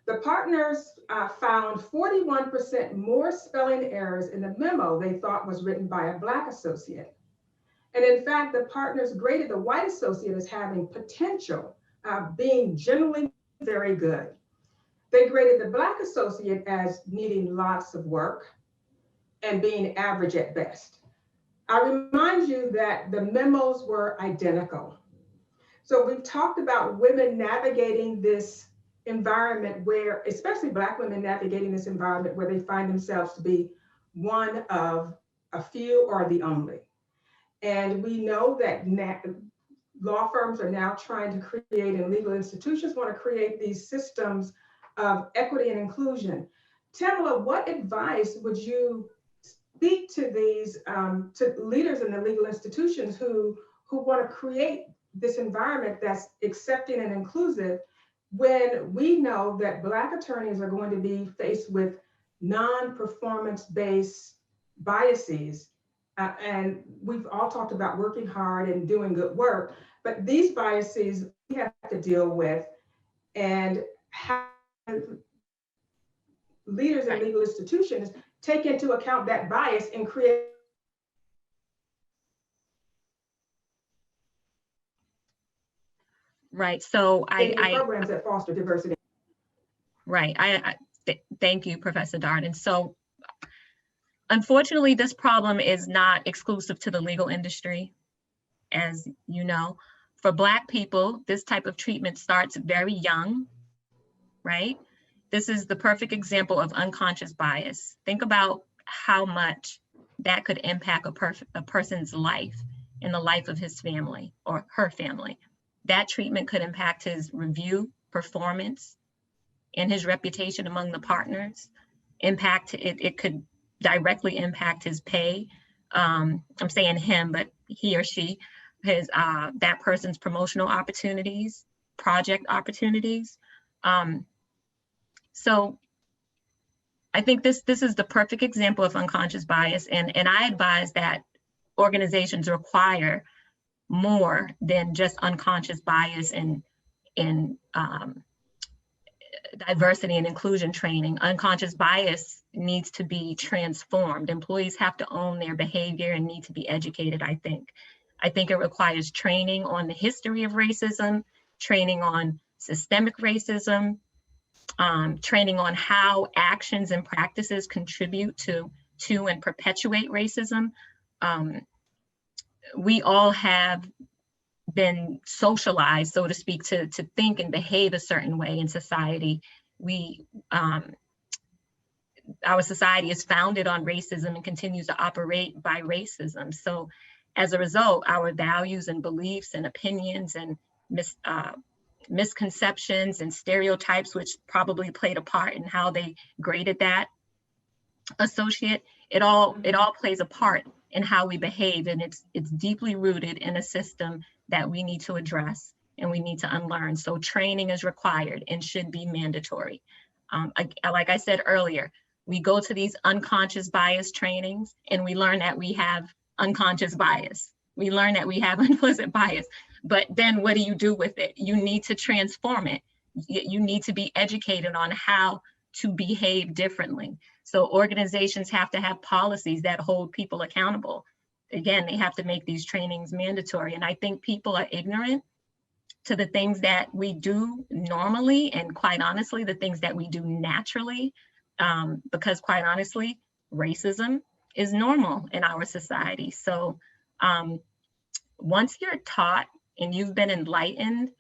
The partners found 41% more spelling errors in the memo they thought was written by a Black associate. And in fact, the partners graded the white associate as having potential, being generally very good. They graded the Black associate as needing lots of work and being average at best. I remind you that the memos were identical. So we've talked about women navigating this environment where, especially Black women navigating this environment where they find themselves to be one of a few or the only. And we know that law firms are now trying to create, and legal institutions want to create these systems of equity and inclusion. Tamela, what advice would you speak to these, to leaders in the legal institutions who want to create this environment that's accepting and inclusive, when we know that Black attorneys are going to be faced with non-performance-based biases? And we've all talked about working hard and doing good work, but these biases we have to deal with, and how leaders in legal institutions take into account that bias and create So programs that foster diversity. Thank you, Professor Darden. So unfortunately, this problem is not exclusive to the legal industry, as you know. For Black people, this type of treatment starts very young, right? This is the perfect example of unconscious bias. Think about how much that could impact a person's life in the life of his family or her family. That treatment could impact his review, performance, and his reputation among the partners. It could directly impact his pay. I'm saying him, but he or she, that person's promotional opportunities, project opportunities. So I think this is the perfect example of unconscious bias, and I advise that organizations require more than just unconscious bias in diversity and inclusion training. Unconscious bias needs to be transformed. Employees have to own their behavior and need to be educated, I think. I think it requires training on the history of racism, training on systemic racism, training on how actions and practices contribute to and perpetuate racism. We all have been socialized, so to speak, to think and behave a certain way in society. Our society is founded on racism and continues to operate by racism. So as a result, our values and beliefs and opinions and misconceptions and stereotypes, which probably played a part in how they graded that associate, it all plays a part in how we behave, and it's deeply rooted in a system that we need to address and we need to unlearn. So training is required and should be mandatory. Like I said earlier, we go to these unconscious bias trainings and we learn that we have unconscious bias. We learn that we have implicit bias, but then what do you do with it? You need to transform it. You need to be educated on how to behave differently. So organizations have to have policies that hold people accountable. Again, they have to make these trainings mandatory. And I think people are ignorant to the things that we do normally, and quite honestly, the things that we do naturally, because quite honestly, racism is normal in our society. So once you're taught and you've been enlightened,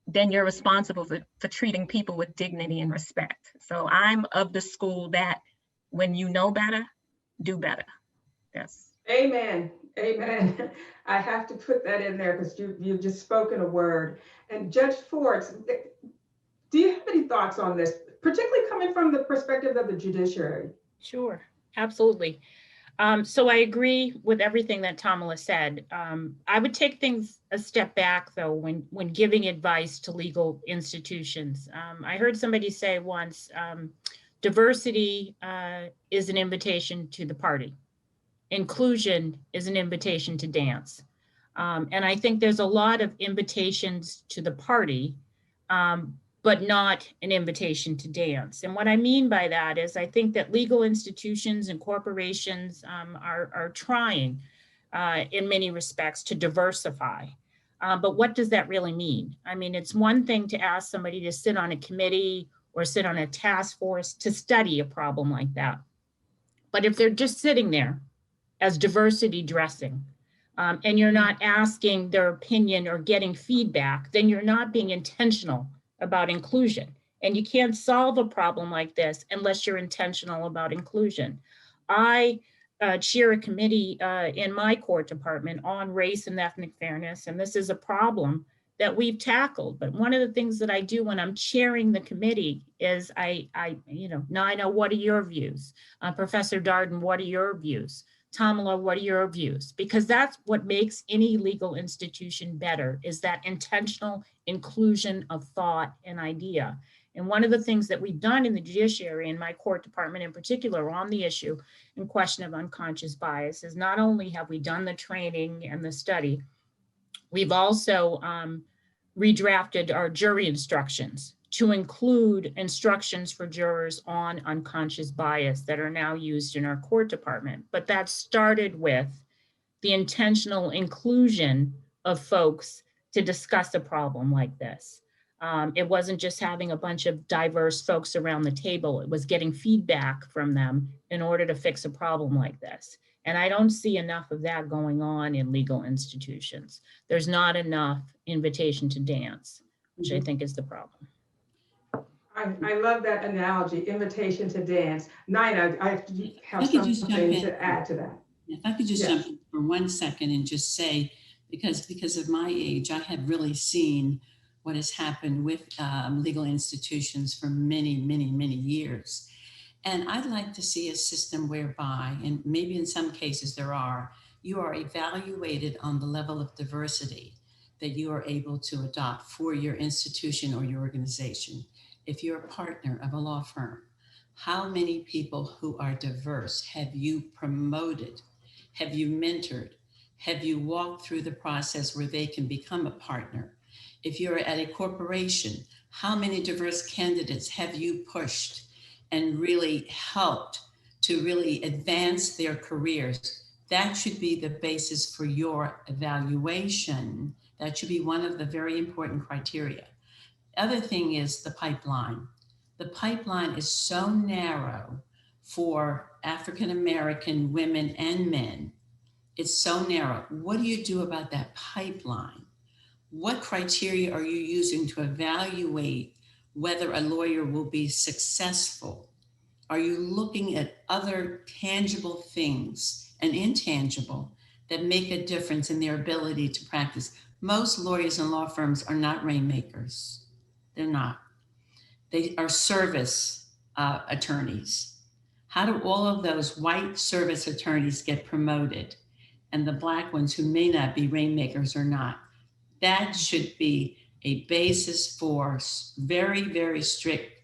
then you're responsible for treating people with dignity and respect. So I'm of the school that when you know better, do better. Yes. Amen. Amen. I have to put that in there because you've just spoken a word. And Judge Forbes, do you have any thoughts on this, particularly coming from the perspective of the judiciary? Sure, absolutely. So I agree with everything that Tamela said. I would take things a step back, though, when giving advice to legal institutions. I heard somebody say once, diversity is an invitation to the party. Inclusion is an invitation to dance. And I think there's a lot of invitations to the party, but not an invitation to dance. And what I mean by that is I think that legal institutions and corporations are trying in many respects to diversify. But what does that really mean? I mean, it's one thing to ask somebody to sit on a committee or sit on a task force to study a problem like that. But if they're just sitting there as diversity dressing, and you're not asking their opinion or getting feedback, then you're not being intentional about inclusion. And you can't solve a problem like this unless you're intentional about inclusion. I chair a committee in my court department on race and ethnic fairness, and this is a problem that we've tackled. But one of the things that I do when I'm chairing the committee is Nina, what are your views? Professor Darden, what are your views? Tamela, what are your views? Because that's what makes any legal institution better, is that intentional inclusion of thought and idea. And one of the things that we've done in the judiciary, in my court department in particular, on the issue and question of unconscious bias, is not only have we done the training and the study, we've also redrafted our jury instructions to include instructions for jurors on unconscious bias that are now used in our court department. But that started with the intentional inclusion of folks to discuss a problem like this. It wasn't just having a bunch of diverse folks around the table, it was getting feedback from them in order to fix a problem like this. And I don't see enough of that going on in legal institutions. There's not enough invitation to dance, which I think is the problem. I love that analogy, invitation to dance. Nina, I have something to add to that. If I could just Yes. jump in for 1 second and just say, because of my age, I have really seen what has happened with legal institutions for many, many, many years. And I'd like to see a system whereby, and maybe in some cases you are evaluated on the level of diversity that you are able to adopt for your institution or your organization. If you're a partner of a law firm, how many people who are diverse have you promoted? Have you mentored? Have you walked through the process where they can become a partner? If you're at a corporation, how many diverse candidates have you pushed and really helped to really advance their careers? That should be the basis for your evaluation. That should be one of the very important criteria. The other thing is the pipeline. The pipeline is so narrow for African-American women and men. It's so narrow. What do you do about that pipeline? What criteria are you using to evaluate whether a lawyer will be successful? Are you looking at other tangible things and intangible that make a difference in their ability to practice? Most lawyers and law firms are not rainmakers. They're not. They are service attorneys. How do all of those white service attorneys get promoted? And the Black ones who may not be rainmakers or not? That should be a basis for very, very strict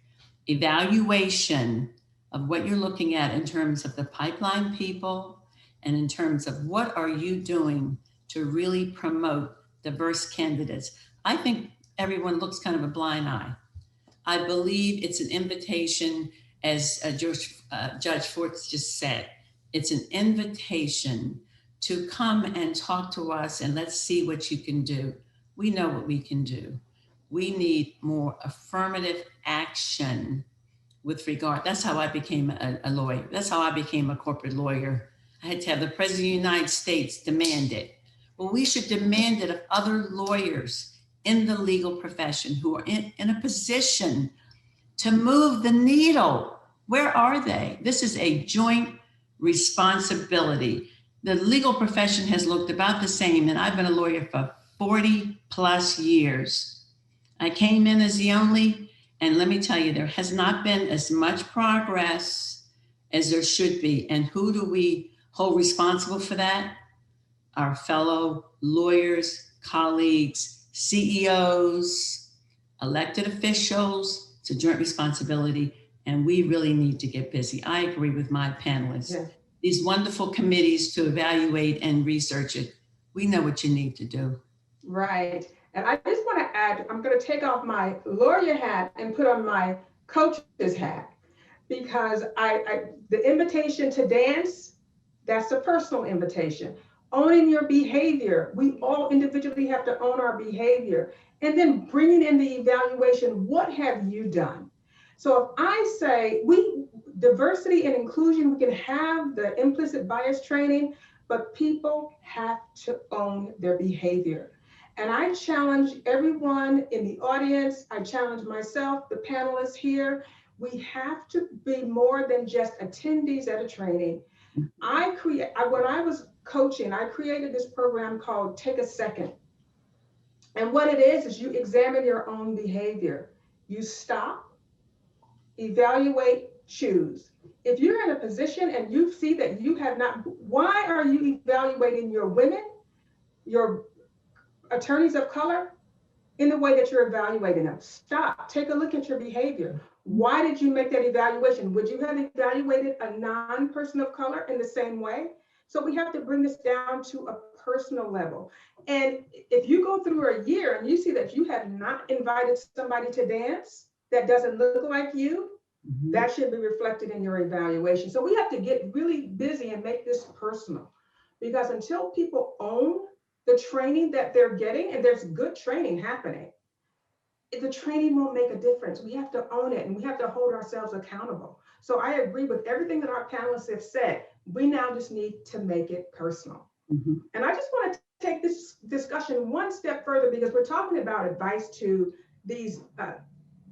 evaluation of what you're looking at in terms of the pipeline people and in terms of what are you doing to really promote diverse candidates. I think everyone looks kind of a blind eye. I believe it's an invitation, as Judge Forts just said, it's an invitation to come and talk to us and let's see what you can do. We know what we can do. We need more affirmative action with regard. That's how I became a lawyer. That's how I became a corporate lawyer. I had to have the President of the United States demand it. Well, we should demand it of other lawyers in the legal profession who are in a position to move the needle. Where are they? This is a joint responsibility. The legal profession has looked about the same, and I've been a lawyer for 40 plus years. I came in as the only, and let me tell you, there has not been as much progress as there should be. And who do we hold responsible for that? Our fellow lawyers, colleagues, CEOs, elected officials. It's a joint responsibility, and we really need to get busy. I agree with my panelists. Yeah. These wonderful committees to evaluate and research it. We know what you need to do. Right. And I just want to add, I'm going to take off my lawyer hat and put on my coach's hat, because the invitation to dance, that's a personal invitation. Owning your behavior. We all individually have to own our behavior. And then bringing in the evaluation, what have you done? So if I say diversity and inclusion, we can have the implicit bias training, but people have to own their behavior. And I challenge everyone in the audience, I challenge myself, the panelists here, we have to be more than just attendees at a training. When I was coaching, I created this program called Take a Second. And what it is you examine your own behavior. You stop, evaluate, choose. If you're in a position and you see that you have not, why are you evaluating your women, your attorneys of color in the way that you're evaluating them? Stop, take a look at your behavior. Why did you make that evaluation? Would you have evaluated a non-person of color in the same way? So we have to bring this down to a personal level. And if you go through a year and you see that you have not invited somebody to dance that doesn't look like you, that should be reflected in your evaluation. So we have to get really busy and make this personal, because until people own the training that they're getting, and there's good training happening, the training won't make a difference. We have to own it, and we have to hold ourselves accountable. So I agree with everything that our panelists have said. We now just need to make it personal. And I just want to take this discussion one step further, because we're talking about advice to these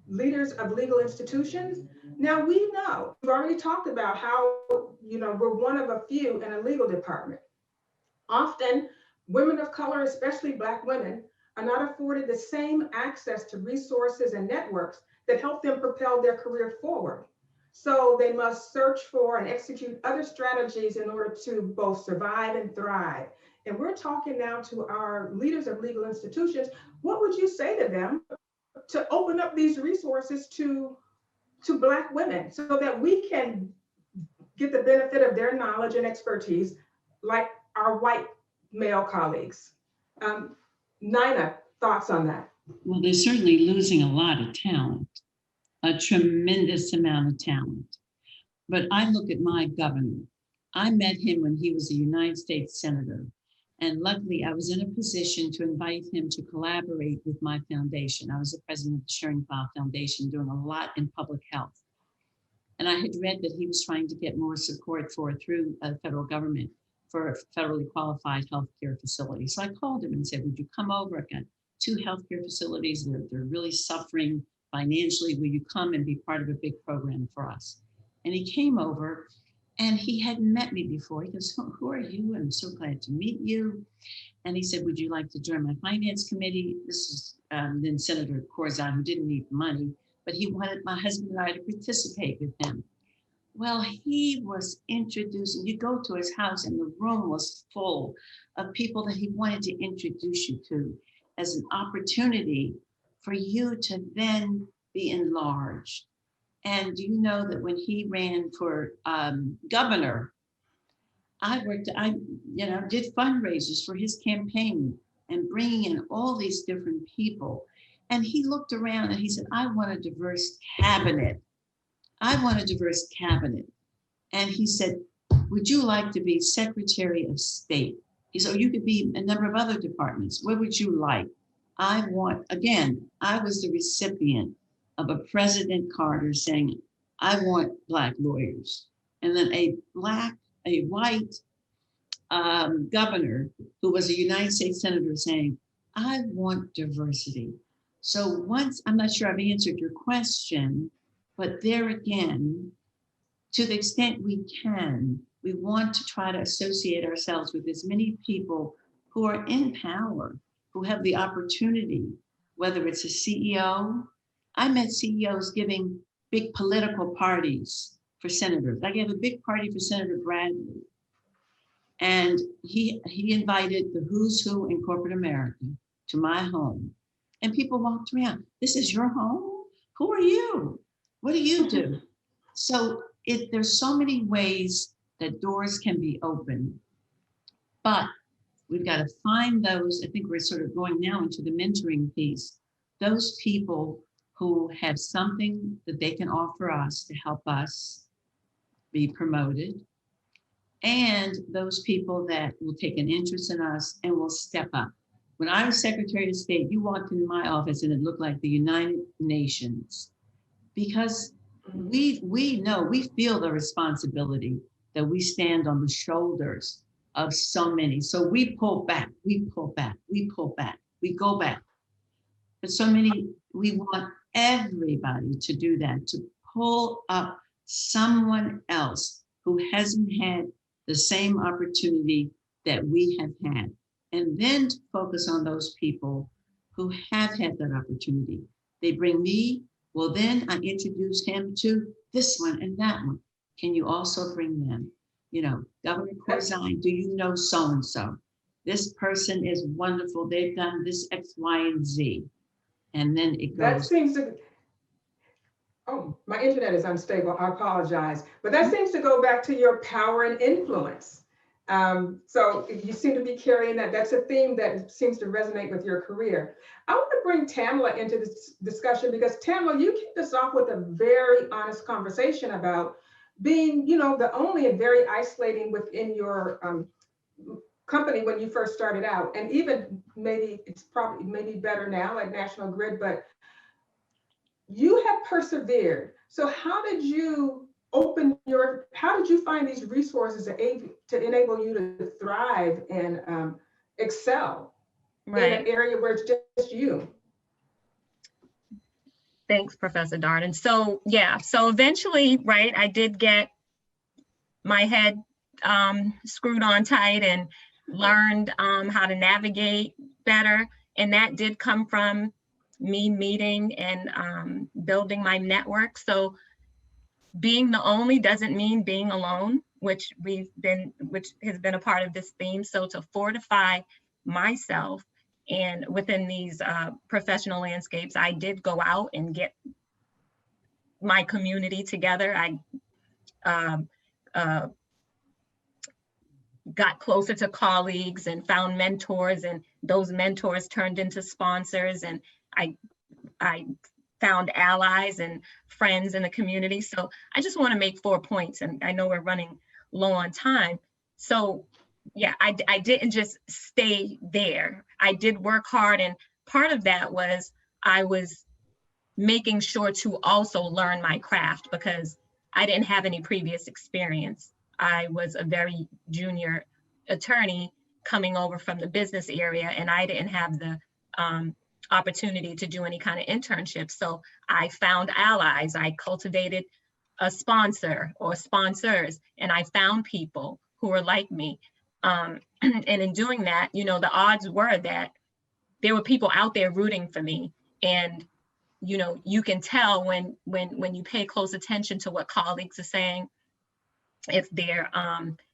leaders of legal institutions. Now, we know, we've already talked about how, we're one of a few in a legal department. Often, women of color, especially Black women, are not afforded the same access to resources and networks that help them propel their career forward. So they must search for and execute other strategies in order to both survive and thrive. And we're talking now to our leaders of legal institutions. What would you say to them to open up these resources to Black women so that we can get the benefit of their knowledge and expertise like our white male colleagues? Nina, thoughts on that? Well, they're certainly losing a lot of talent, a tremendous amount of talent. But I look at my governor. I met him when he was a United States Senator. And luckily, I was in a position to invite him to collaborate with my foundation. I was the president of the Sharing File Foundation, doing a lot in public health. And I had read that he was trying to get more support through the federal government for federally qualified healthcare facilities. So I called him and said, would you come over? I've got 2 healthcare facilities. They're really suffering financially. Will you come and be part of a big program for us? And he came over, and he hadn't met me before. He goes, who are you? I'm so glad to meet you. And he said, would you like to join my finance committee? This is then Senator Corzine, who didn't need money, but he wanted my husband and I to participate with him. Well, he was introducing, you go to his house and the room was full of people that he wanted to introduce you to as an opportunity for you to then be enlarged. And do you know that when he ran for governor, I did fundraisers for his campaign and bringing in all these different people. And he looked around and he said, I want a diverse cabinet. I want a diverse cabinet. And he said, would you like to be Secretary of State? He said, you could be a number of other departments. What would you like? I was the recipient of a President Carter saying, I want Black lawyers. And then a white governor who was a United States Senator saying, I want diversity. So once, I'm not sure I've answered your question, but there again, to the extent we can, we want to try to associate ourselves with as many people who are in power, who have the opportunity, whether it's a CEO. I met CEOs giving big political parties for senators. I gave a big party for Senator Bradley. And he invited the who's who in corporate America to my home. And people walked around, this is your home? Who are you? What do you do? So there's so many ways that doors can be opened, but we've got to find those. I think we're sort of going now into the mentoring piece, those people who have something that they can offer us to help us be promoted, and those people that will take an interest in us and will step up. When I was Secretary of State, you walked into my office and it looked like the United Nations, because we feel the responsibility that we stand on the shoulders of so many. So we pull back, we go back. But so many, we want everybody to do that, to pull up someone else who hasn't had the same opportunity that we have had, and then to focus on those people who have had that opportunity. They bring me, well, then I introduce him to this one and that one. Can you also bring them? Governor Corzine, do you know so-and-so? This person is wonderful. They've done this X, Y, and Z. And then it goes. That seems to, oh, my internet is unstable. I apologize. But that seems to go back to your power and influence. So you seem to be carrying that. That's a theme that seems to resonate with your career. I want to bring Tamela into this discussion because Tamela, you kicked us off with a very honest conversation about being, the only and very isolating within your company when you first started out. And even maybe it's probably maybe better now at National Grid, but you have persevered. So how did you how did you find these resources to enable you to thrive and excel in an area where it's just you? Thanks, Professor Darden. So yeah, so eventually, right, I did get my head screwed on tight and learned how to navigate better. And that did come from me meeting and building my network. So being the only doesn't mean being alone, which has been a part of this theme. So to fortify myself and within these professional landscapes, I did go out and get my community together. I got closer to colleagues and found mentors, and those mentors turned into sponsors, and I found allies and friends in the community. So I just want to make 4 points, and I know we're running low on time. So yeah, I didn't just stay there. I did work hard, and part of that was I was making sure to also learn my craft because I didn't have any previous experience. I was a very junior attorney coming over from the business area, and I didn't have the opportunity to do any kind of internship. So I found allies. I cultivated a sponsor or sponsors, and I found people who were like me. And in doing that, you know, the odds were that there were people out there rooting for me. And you know, you can tell when you pay close attention to what colleagues are saying, if they're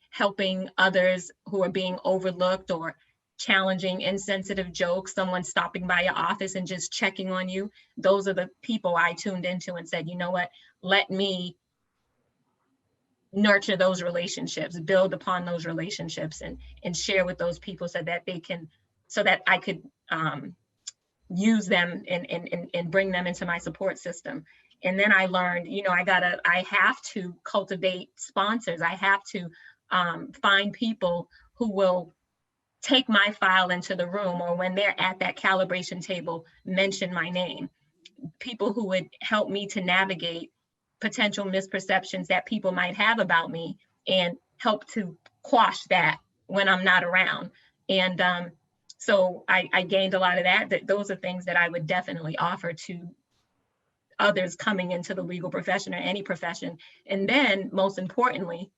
helping others who are being overlooked or challenging insensitive jokes, someone stopping by your office and just checking on you. Those are the people I tuned into and said, you know what, let me nurture those relationships, build upon those relationships and share with those people so that I could use them and bring them into my support system. And then I learned, you know, I have to cultivate sponsors. I have to find people who will take my file into the room, or when they're at that calibration table, mention my name. People who would help me to navigate potential misperceptions that people might have about me and help to quash that when I'm not around. And so I gained a lot of that. Those are things that I would definitely offer to others coming into the legal profession or any profession. And then most importantly,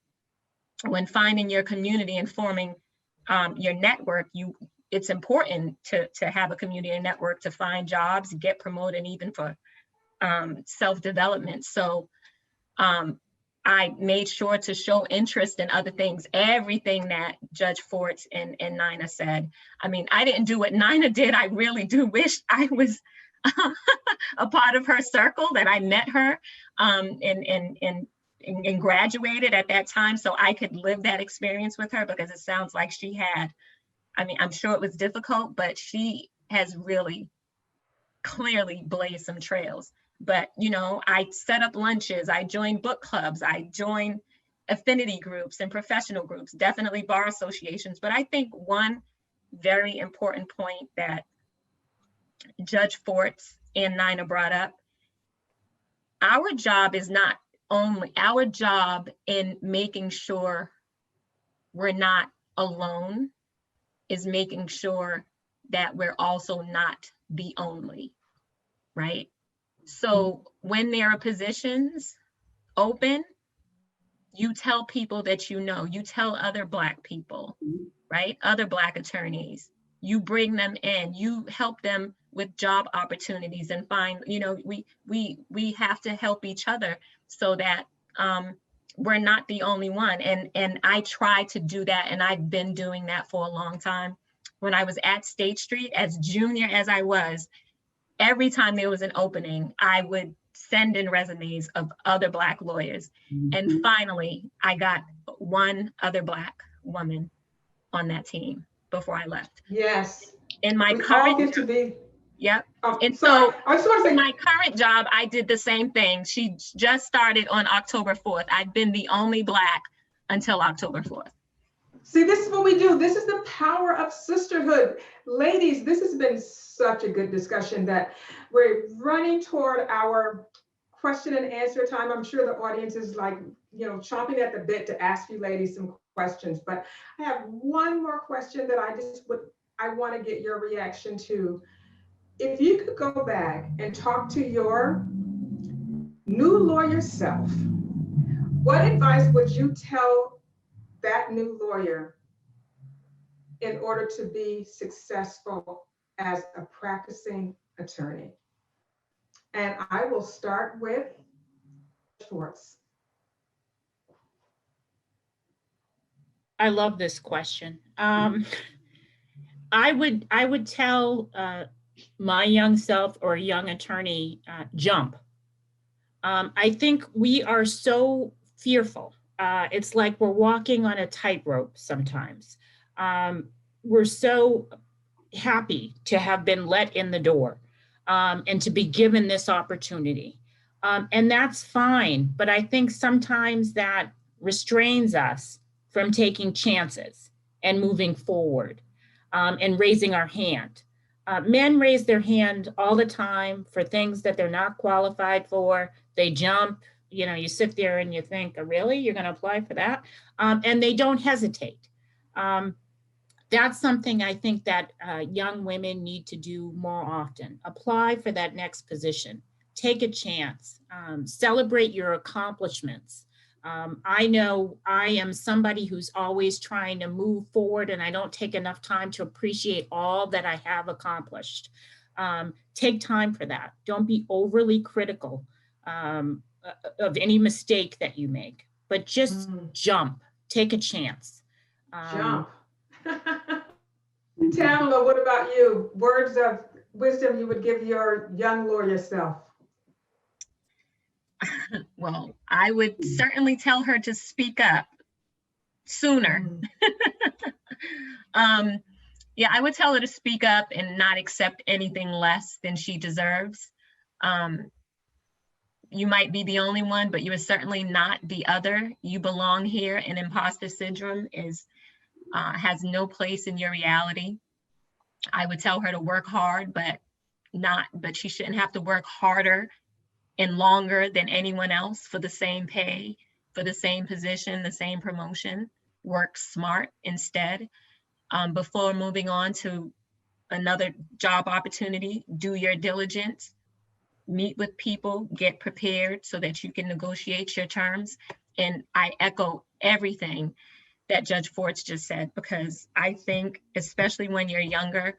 when finding your community and forming your network, it's important to have a community and network to find jobs, get promoted, and even for self-development. So I made sure to show interest in other things, everything that Judge Forts and Nina said. I mean, I didn't do what Nina did. I really do wish I was a part of her circle, that I met her and graduated at that time so I could live that experience with her, because it sounds like she had, I mean, I'm sure it was difficult, but she has really clearly blazed some trails. But, you know, I set up lunches, I joined book clubs, I joined affinity groups and professional groups, definitely bar associations. But I think one very important point that Judge Forts and Nina brought up, our job is not only, our job in making sure we're not alone is making sure that we're also not the only, right? So when there are positions open, you tell people that you know, you tell other Black people, right? Other Black attorneys, you bring them in, you help them with job opportunities and find, you know, we have to help each other so that we're not the only one. And I try to do that, and I've been doing that for a long time. When I was at State Street, as junior as I was, every time there was an opening, I would send in resumes of other Black lawyers. And finally, I got one other Black woman on that team before I left. Yes. In my We current all get to be. Yep. And sorry, so I just want to say, in my current job, I did the same thing. She just started on October 4th. I've been the only Black until October 4th. see, this is what we do. This is the power of sisterhood. Ladies, this has been such a good discussion that we're running toward our question and answer time. I'm sure the audience is like, chomping at the bit to ask you ladies some questions, but I have one more question that I want to get your reaction to. If you could go back and talk to your new lawyer self, what advice would you tell that new lawyer in order to be successful as a practicing attorney? And I will start with Schwartz. I love this question. I would tell my young self or young attorney, jump. I think we are so fearful. It's like we're walking on a tightrope sometimes. We're so happy to have been let in the door and to be given this opportunity. And that's fine, but I think sometimes that restrains us from taking chances and moving forward and raising our hand. Men raise their hand all the time for things that they're not qualified for. They jump, you sit there and you think, really, you're going to apply for that? And they don't hesitate. That's something I think that young women need to do more often. Apply for that next position. Take a chance. Celebrate your accomplishments. I know I am somebody who's always trying to move forward, and I don't take enough time to appreciate all that I have accomplished. Take time for that. Don't be overly critical of any mistake that you make, but just jump, take a chance. Jump. Tamela, what about you? Words of wisdom you would give your young lawyer self? Well, I would certainly tell her to speak up sooner. Yeah, I would tell her to speak up and not accept anything less than she deserves. You might be the only one, but you are certainly not the other. You belong here, and imposter syndrome has no place in your reality. I would tell her to work hard, but she shouldn't have to work harder and longer than anyone else for the same pay, for the same position, the same promotion. Work smart instead. Before moving on to another job opportunity, do your diligence, meet with people, get prepared so that you can negotiate your terms. And I echo everything that Judge Forts just said, because I think, especially when you're younger,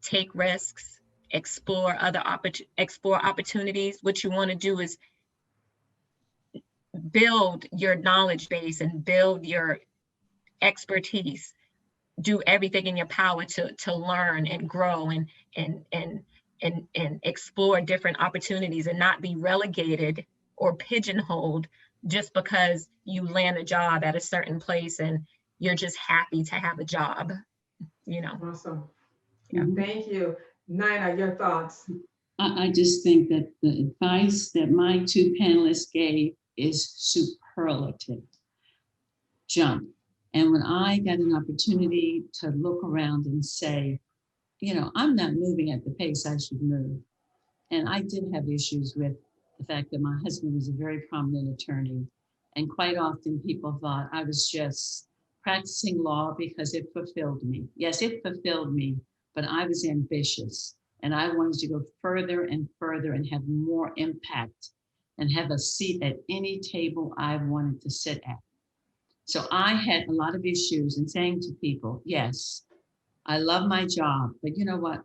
take risks, explore opportunities. What you want to do is build your knowledge base and build your expertise. Do everything in your power to learn and grow and explore different opportunities, and not be relegated or pigeonholed just because you land a job at a certain place and you're just happy to have a job. Awesome. Yeah. Thank you. Nina, your thoughts? I just think that the advice that my two panelists gave is superlative. Jump. And when I got an opportunity to look around and say, I'm not moving at the pace I should move. And I did have issues with the fact that my husband was a very prominent attorney. And quite often people thought I was just practicing law because it fulfilled me. Yes, it fulfilled me, but I was ambitious and I wanted to go further and further and have more impact and have a seat at any table I wanted to sit at. So I had a lot of issues in saying to people, yes, I love my job, but you know what?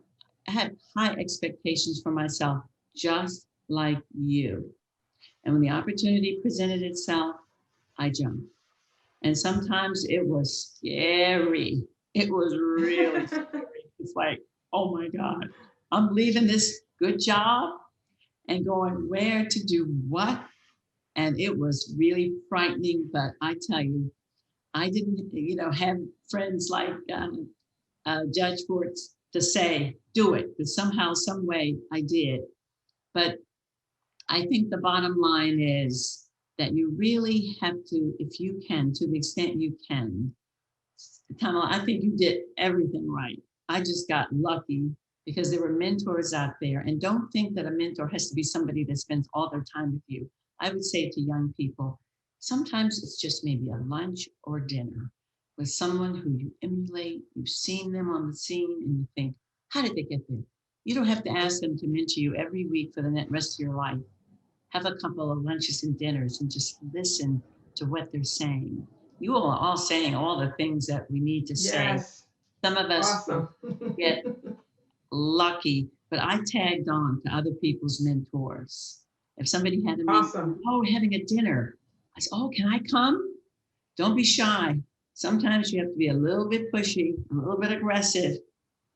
I had high expectations for myself, just like you. And when the opportunity presented itself, I jumped. And sometimes it was scary. It was really scary. It's like, oh my God, I'm leaving this good job and going where to do what? And it was really frightening, but I tell you, I didn't, have friends like Judge Forts to say, do it, but somehow, some way I did. But I think the bottom line is that you really have to, if you can, to the extent you can. Tamela, I think you did everything right. I just got lucky because there were mentors out there. And don't think that a mentor has to be somebody that spends all their time with you. I would say to young people, sometimes it's just maybe a lunch or dinner with someone who you emulate, you've seen them on the scene, and you think, how did they get there? You don't have to ask them to mentor you every week for the rest of your life. Have a couple of lunches and dinners and just listen to what they're saying. You all are all saying all the things that we need to say. Yes. Some of us Awesome. get lucky, but I tagged on to other people's mentors. If somebody had a mentor, Awesome. oh, we're having a dinner. I said, oh, can I come? Don't be shy. Sometimes you have to be a little bit pushy, a little bit aggressive,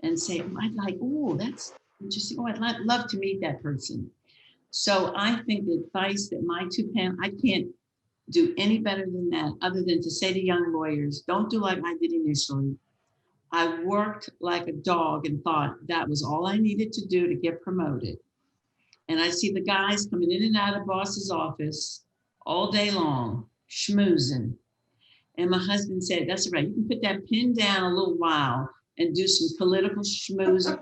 and say, oh, I'd like, oh, that's interesting. Oh, I'd love to meet that person. So I think the advice that my two panel, I can't do any better than that, other than to say to young lawyers, don't do like I did initially. I worked like a dog and thought that was all I needed to do to get promoted. And I see the guys coming in and out of boss's office all day long, schmoozing. And my husband said, that's right, you can put that pen down a little while and do some political schmoozing.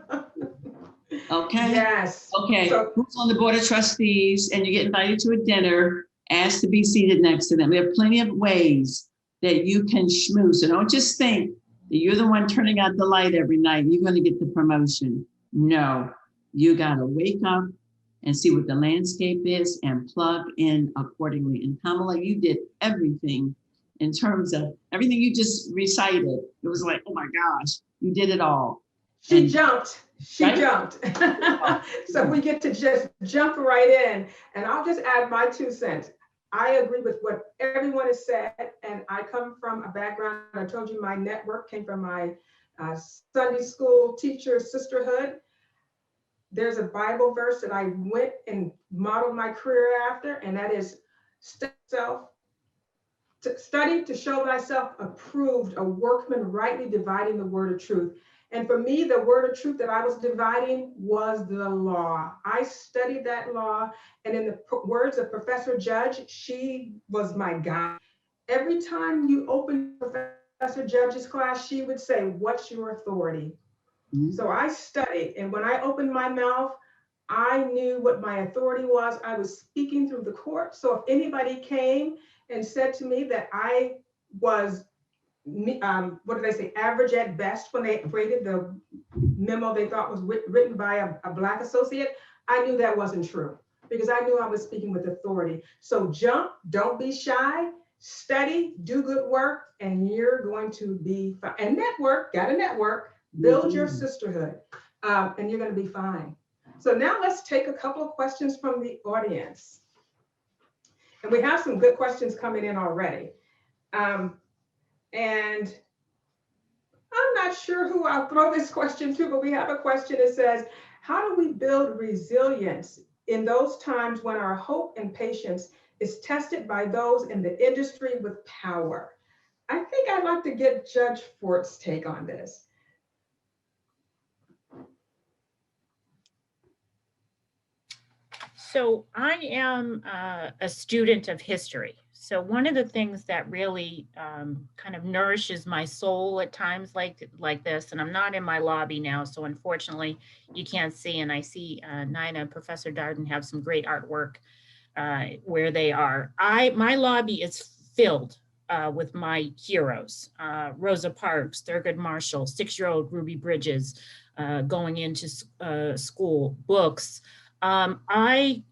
Okay? Yes. Okay, So, who's on the board of trustees and you get invited to a dinner, ask to be seated next to them. There are plenty of ways that you can schmooze. So don't just think that you're the one turning out the light every night, you're going to get the promotion. No, you got to wake up and see what the landscape is and plug in accordingly. And Tamela, you did everything in terms of everything you just recited. It was like, oh my gosh, you did it all. she jumped. She Right? jumped. So we get to just jump right in. And I'll just add my 2 cents. I agree with what everyone has said. And I come from a background, I told you my network came from my Sunday school teacher sisterhood. There's a Bible verse that I went and modeled my career after, and that is study to show thyself approved, a workman rightly dividing the word of truth. And for me, the word of truth that I was dividing was the law. I studied that law, and in the words of Professor Judge, she was my guide. Every time you open Professor Judge's class, she would say, what's your authority? Mm-hmm. So I studied, and when I opened my mouth, I knew what my authority was. I was speaking through the court. So if anybody came and said to me that I was, what did they say, average at best when they rated the memo they thought was written by a Black associate, I knew that wasn't true because I knew I was speaking with authority. So jump, don't be shy, study, do good work, and you're going to be fine. And network, got a network, build your sisterhood, and you're going to be fine. So now let's take a couple of questions from the audience. And we have some good questions coming in already. And I'm not sure who I'll throw this question to, but we have a question that says, how do we build resilience in those times when our hope and patience is tested by those in the industry with power? I think I'd like to get Judge Fort's take on this. So I am a student of history. So one of the things that really kind of nourishes my soul at times like this, and I'm not in my lobby now, so unfortunately you can't see, and I see Nina and Professor Darden have some great artwork where they are. My lobby is filled with my heroes, Rosa Parks, Thurgood Marshall, 6-year-old Ruby Bridges, going into school, books. I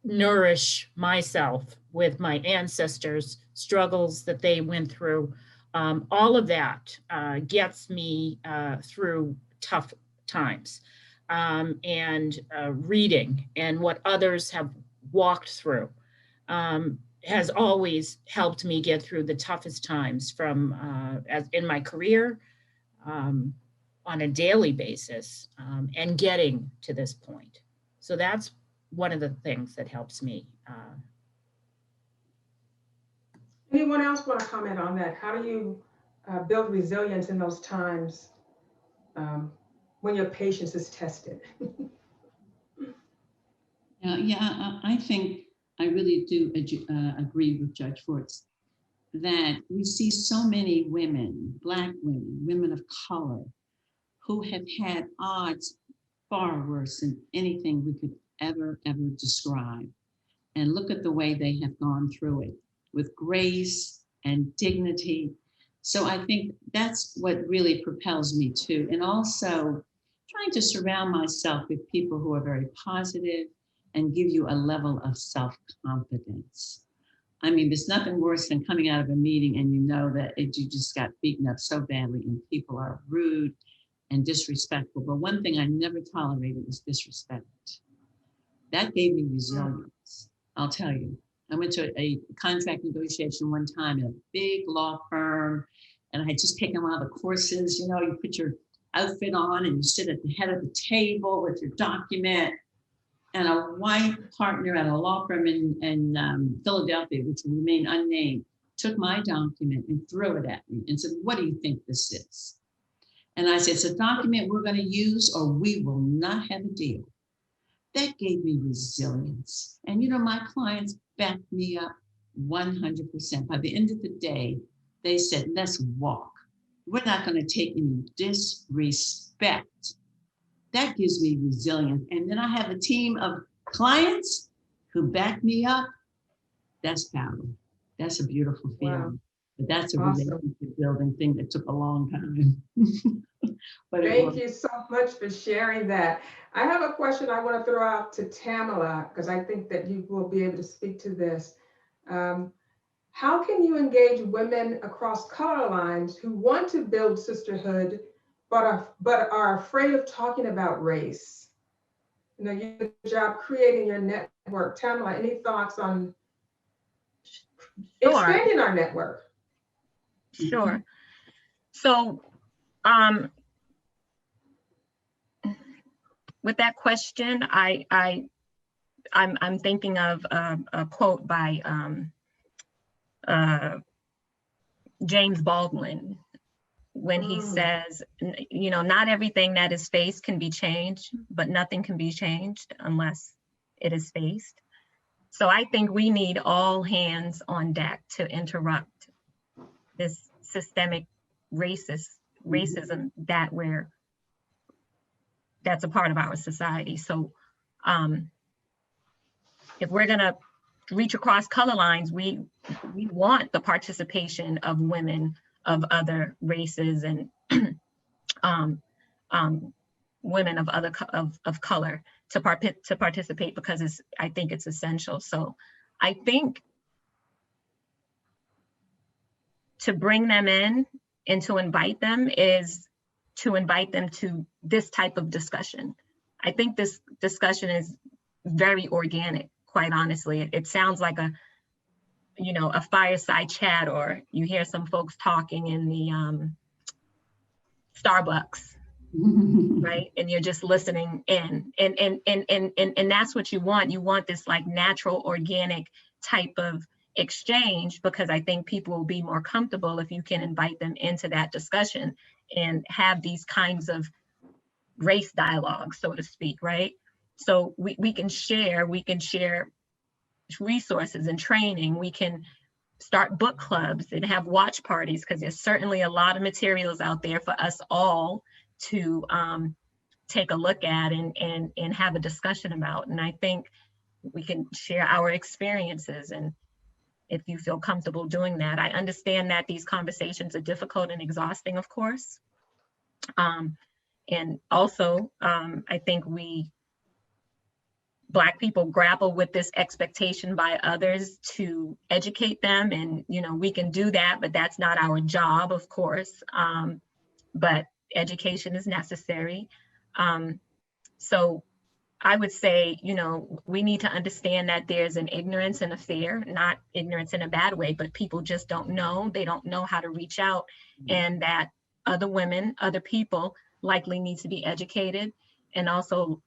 nourish myself with my ancestors' struggles that they went through. All of that gets me through tough times. And reading and what others have walked through has always helped me get through the toughest times from as in my career on a daily basis and getting to this point. So that's one of the things that helps me. Anyone else want to comment on that? How do you build resilience in those times when your patience is tested? I think I really do agree with Judge Forts that we see so many women, Black women, women of color, who have had odds far worse than anything we could ever describe. And look at the way they have gone through it with grace and dignity. So I think that's what really propels me too. And also trying to surround myself with people who are very positive and give you a level of self-confidence. I mean, there's nothing worse than coming out of a meeting and you know that you just got beaten up so badly and people are rude and disrespectful. But one thing I never tolerated was disrespect. That gave me resilience, I'll tell you. I went to a contract negotiation one time in a big law firm, and I had just taken one of the courses. You know, you put your outfit on and you sit at the head of the table with your document. And a white partner at a law firm in Philadelphia, which will remain unnamed, took my document and threw it at me and said, "What do you think this is?" And I said, "It's a document we're going to use or we will not have a deal." That gave me resilience. And you know, my clients backed me up 100%. By the end of the day, they said, "Let's walk. We're not going to take any disrespect." That gives me resilience. And then I have a team of clients who back me up. That's power. That's a beautiful feeling. Wow. But that's a relationship building thing that took a long time. But thank you so much for sharing that. I have a question I want to throw out to Tamela, because I think that you will be able to speak to this. How can you engage women across color lines who want to build sisterhood, but are afraid of talking about race? You know, you do a job creating your network. Tamela, any thoughts on expanding our network? Sure. So, with that question, I'm thinking of a quote by James Baldwin, when he says, you know, not everything that is faced can be changed, but nothing can be changed unless it is faced. So I think we need all hands on deck to interrupt this systemic racism that's a part of our society. So if we're gonna reach across color lines, we want the participation of women of other races and women of other of color to participate, because I think it's essential. So I think to bring them in and to invite them is to invite them to this type of discussion. I think this discussion is very organic, quite honestly. It sounds like a fireside chat, or you hear some folks talking in the Starbucks, right? And you're just listening in, and that's what you want. You want this like natural, organic type of exchange, because I think people will be more comfortable if you can invite them into that discussion and have these kinds of race dialogue, so to speak, right? So we can share resources and training. We can start book clubs and have watch parties, because there's certainly a lot of materials out there for us all to take a look at and have a discussion about. And I think we can share our experiences, and if you feel comfortable doing that. I understand that these conversations are difficult and exhausting, of course. And also, I think Black people grapple with this expectation by others to educate them, and we can do that, but that's not our job, of course. But education is necessary. So I would say, we need to understand that there's an ignorance and a fear, not ignorance in a bad way, but people just don't know. They don't know how to reach out, and that other women, other people likely need to be educated, and also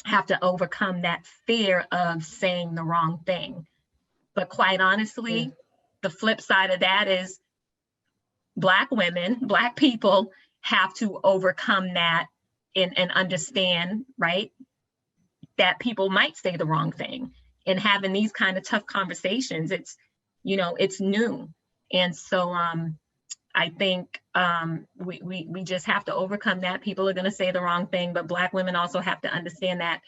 have to overcome that fear of saying the wrong thing. But quite honestly, the flip side of that is Black women, Black people have to overcome that and understand, right, that people might say the wrong thing. And having these kind of tough conversations, it's new. And so I think we just have to overcome that. People are going to say the wrong thing, but Black women also have to understand that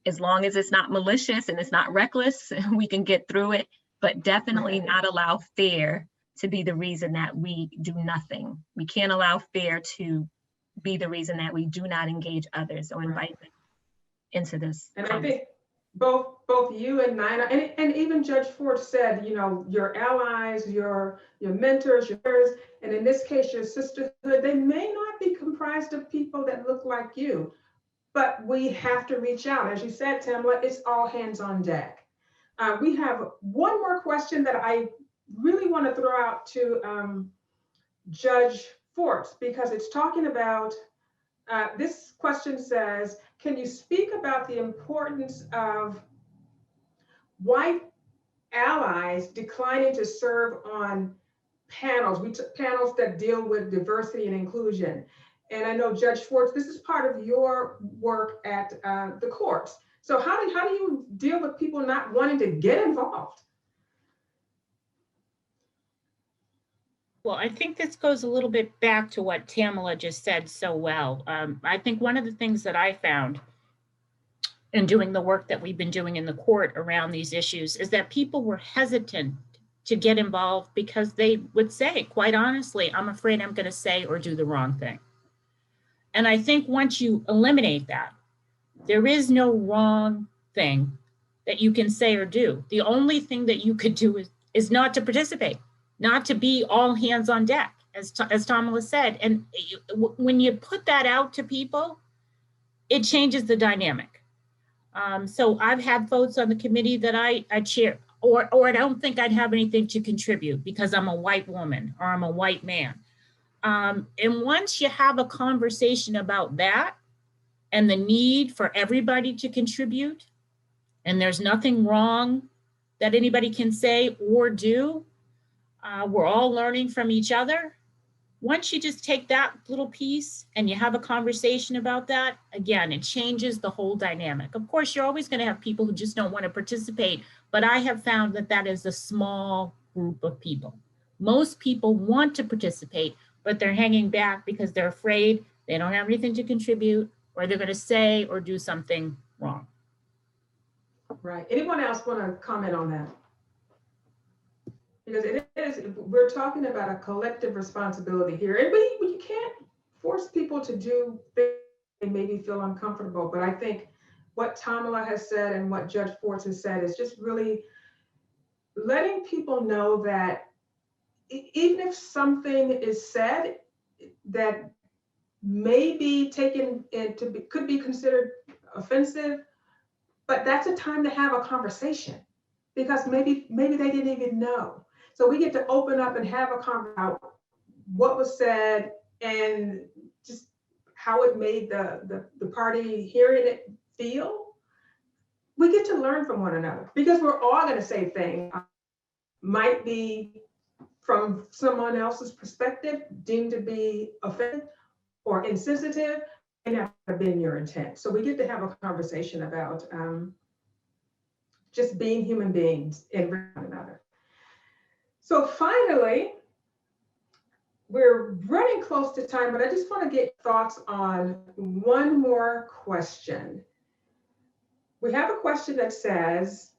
as long as it's not malicious and it's not reckless, we can get through it, but definitely not allow fear to be the reason that we do nothing. We can't allow fear to be the reason that we do not engage others or invite them into this. And I think both you and Nina, and even Judge Ford said, you know, your allies, your mentors, yours, and in this case, your sisterhood, they may not be comprised of people that look like you, but we have to reach out. As you said, Tamela, it's all hands on deck. We have one more question that I really want to throw out to Judge Ford, because it's talking about, this question says, can you speak about the importance of white allies declining to serve on panels? We took panels that deal with diversity and inclusion. And I know Judge Ford, this is part of your work at the courts. So how do you deal with people not wanting to get involved? Well, I think this goes a little bit back to what Tamela just said so well. I think one of the things that I found in doing the work that we've been doing in the court around these issues is that people were hesitant to get involved because they would say, quite honestly, I'm afraid I'm going to say or do the wrong thing. And I think once you eliminate that, there is no wrong thing that you can say or do. The only thing that you could do is not to participate, not to be all hands on deck, as Tamela said. And when you put that out to people, it changes the dynamic. So I've had votes on the committee that I chair, or I don't think I'd have anything to contribute because I'm a white woman or I'm a white man. And once you have a conversation about that and the need for everybody to contribute, and there's nothing wrong that anybody can say or do, we're all learning from each other. Once you just take that little piece and you have a conversation about that, again, it changes the whole dynamic. Of course, you're always going to have people who just don't want to participate, but I have found that that is a small group of people. Most people want to participate, but they're hanging back because they're afraid they don't have anything to contribute, or they're going to say or do something wrong. Right. Anyone else want to comment on that? Because it is, we're talking about a collective responsibility here. And you can't force people to do things they maybe feel uncomfortable. But I think what Tamela has said and what Judge Ford has said is just really letting people know that even if something is said that may be taken into, could be considered offensive, but that's a time to have a conversation, because maybe they didn't even know. So we get to open up and have a conversation about what was said and just how it made the party hearing it feel. We get to learn from one another, because we're all going to say things might be from someone else's perspective deemed to be offensive or insensitive, may not have been your intent. So we get to have a conversation about just being human beings and one another. So finally, we're running close to time, but I just want to get thoughts on one more question. We have a question that says,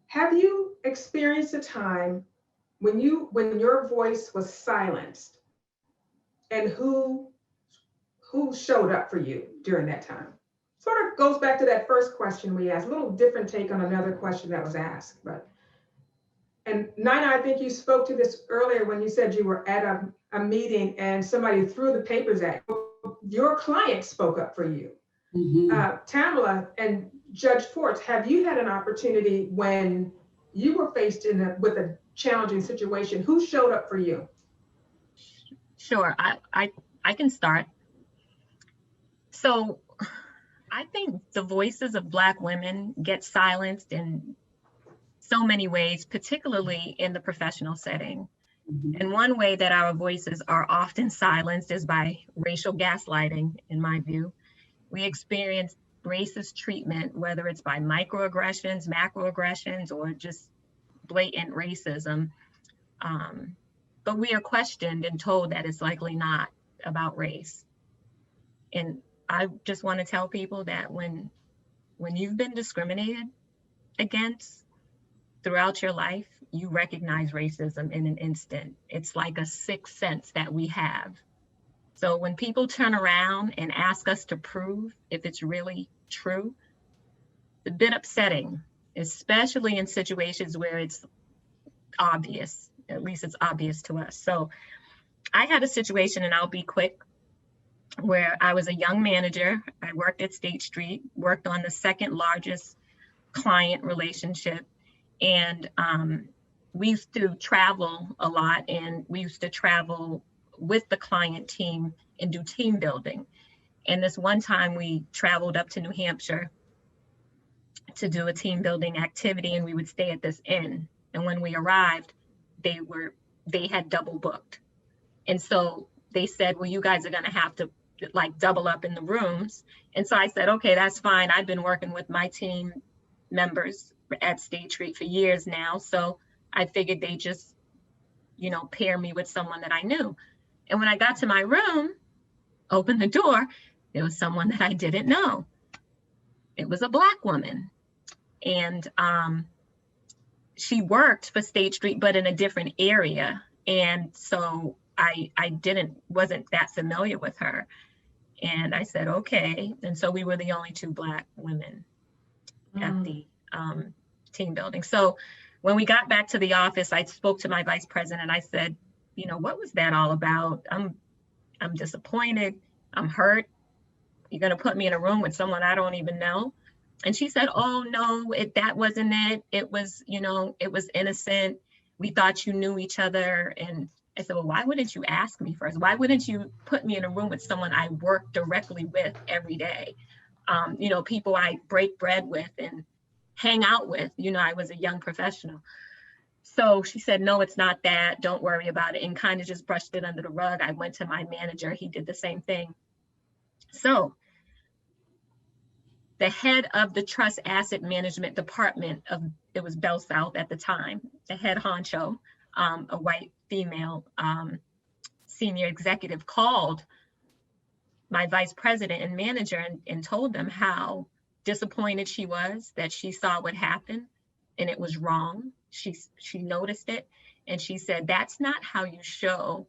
have you experienced a time when your voice was silenced, and who showed up for you during that time? Sort of goes back to that first question we asked, a little different take on another question that was asked. And Nina, I think you spoke to this earlier when you said you were at a meeting and somebody threw the papers at you. Your client spoke up for you. Mm-hmm. Tamela and Judge Ford, have you had an opportunity when you were faced with a challenging situation? Who showed up for you? Sure, I can start. So I think the voices of Black women get silenced in so many ways, particularly in the professional setting. Mm-hmm. And one way that our voices are often silenced is by racial gaslighting, in my view. We experience racist treatment, whether it's by microaggressions, macroaggressions, or just blatant racism. But we are questioned and told that it's likely not about race. And I just want to tell people that when you've been discriminated against throughout your life, you recognize racism in an instant. It's like a sixth sense that we have. So when people turn around and ask us to prove if it's really true, it's a bit upsetting, especially in situations where it's obvious. At least it's obvious to us. So I had a situation, and I'll be quick, where I was a young manager. I worked at State Street, worked on the second largest client relationship. And we used to travel a lot, and we used to travel with the client team and do team building. And this one time we traveled up to New Hampshire to do a team building activity, and we would stay at this inn. And when we arrived, they had double booked. And so they said, well, you guys are going to have to like double up in the rooms. And so I said, okay, that's fine. I've been working with my team members at State Street for years now. So I figured they just, pair me with someone that I knew. And when I got to my room, opened the door, there was someone that I didn't know. It was a Black woman. And she worked for State Street, but in a different area. And so I wasn't that familiar with her. And I said, okay. And so we were the only two Black women at the team building. So when we got back to the office, I spoke to my vice president. I said, what was that all about? I'm disappointed. I'm hurt. You're going to put me in a room with someone I don't even know. And she said, oh, no, that wasn't it. It was, it was innocent. We thought you knew each other. And I said, well, why wouldn't you ask me first? Why wouldn't you put me in a room with someone I work directly with every day? People I break bread with and hang out with. I was a young professional. So she said, no, it's not that. Don't worry about it. And kind of just brushed it under the rug. I went to my manager. He did the same thing. So the head of the trust asset management department it was Bell South at the time, the head honcho, a white female senior executive, called my vice president and manager and told them how disappointed she was that she saw what happened and it was wrong. She noticed it, and she said, that's not how you show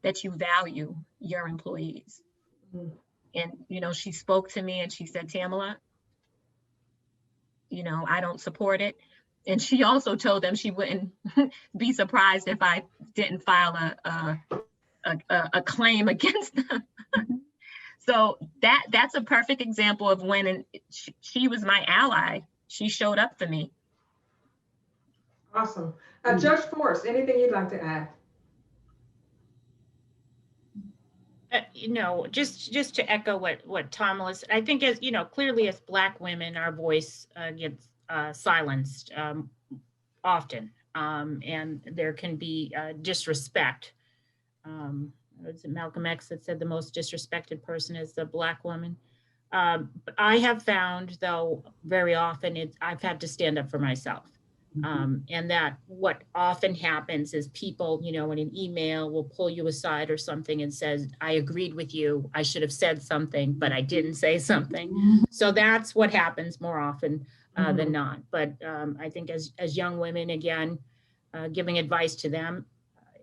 that you value your employees. Mm-hmm. And, she spoke to me and she said, Tamela, I don't support it. And she also told them she wouldn't be surprised if I didn't file a claim against them. So that's a perfect example of when she was my ally. She showed up for me. Awesome. Judge Forrest, anything you'd like to add? Just to echo what Tamela said, I think as clearly as Black women, our voice gets silenced often, and there can be disrespect. Was it Malcolm X that said the most disrespected person is the Black woman? But I have found, though, very often I've had to stand up for myself. And that what often happens is people, in an email will pull you aside or something and says, I agreed with you. I should have said something, but I didn't say something. So that's what happens more often than not. But I think as young women, again, giving advice to them,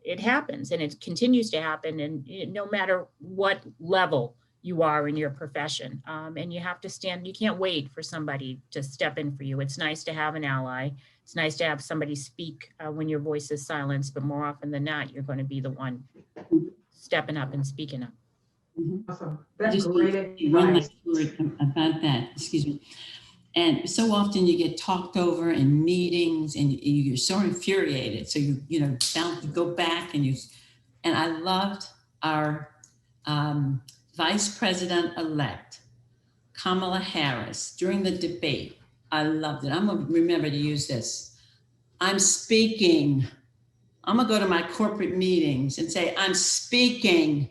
it happens and it continues to happen. And no matter what level you are in your profession, and you have to stand, you can't wait for somebody to step in for you. It's nice to have an ally. It's nice to have somebody speak when your voice is silenced, but more often than not, you're going to be the one stepping up and speaking up. Awesome. That's great. One last word about that, excuse me. And so often you get talked over in meetings and you're so infuriated. So you bound to go back and I loved our Vice President-elect, Kamala Harris, during the debate. I loved it. I'm going to remember to use this. I'm speaking. I'm going to go to my corporate meetings and say, I'm speaking.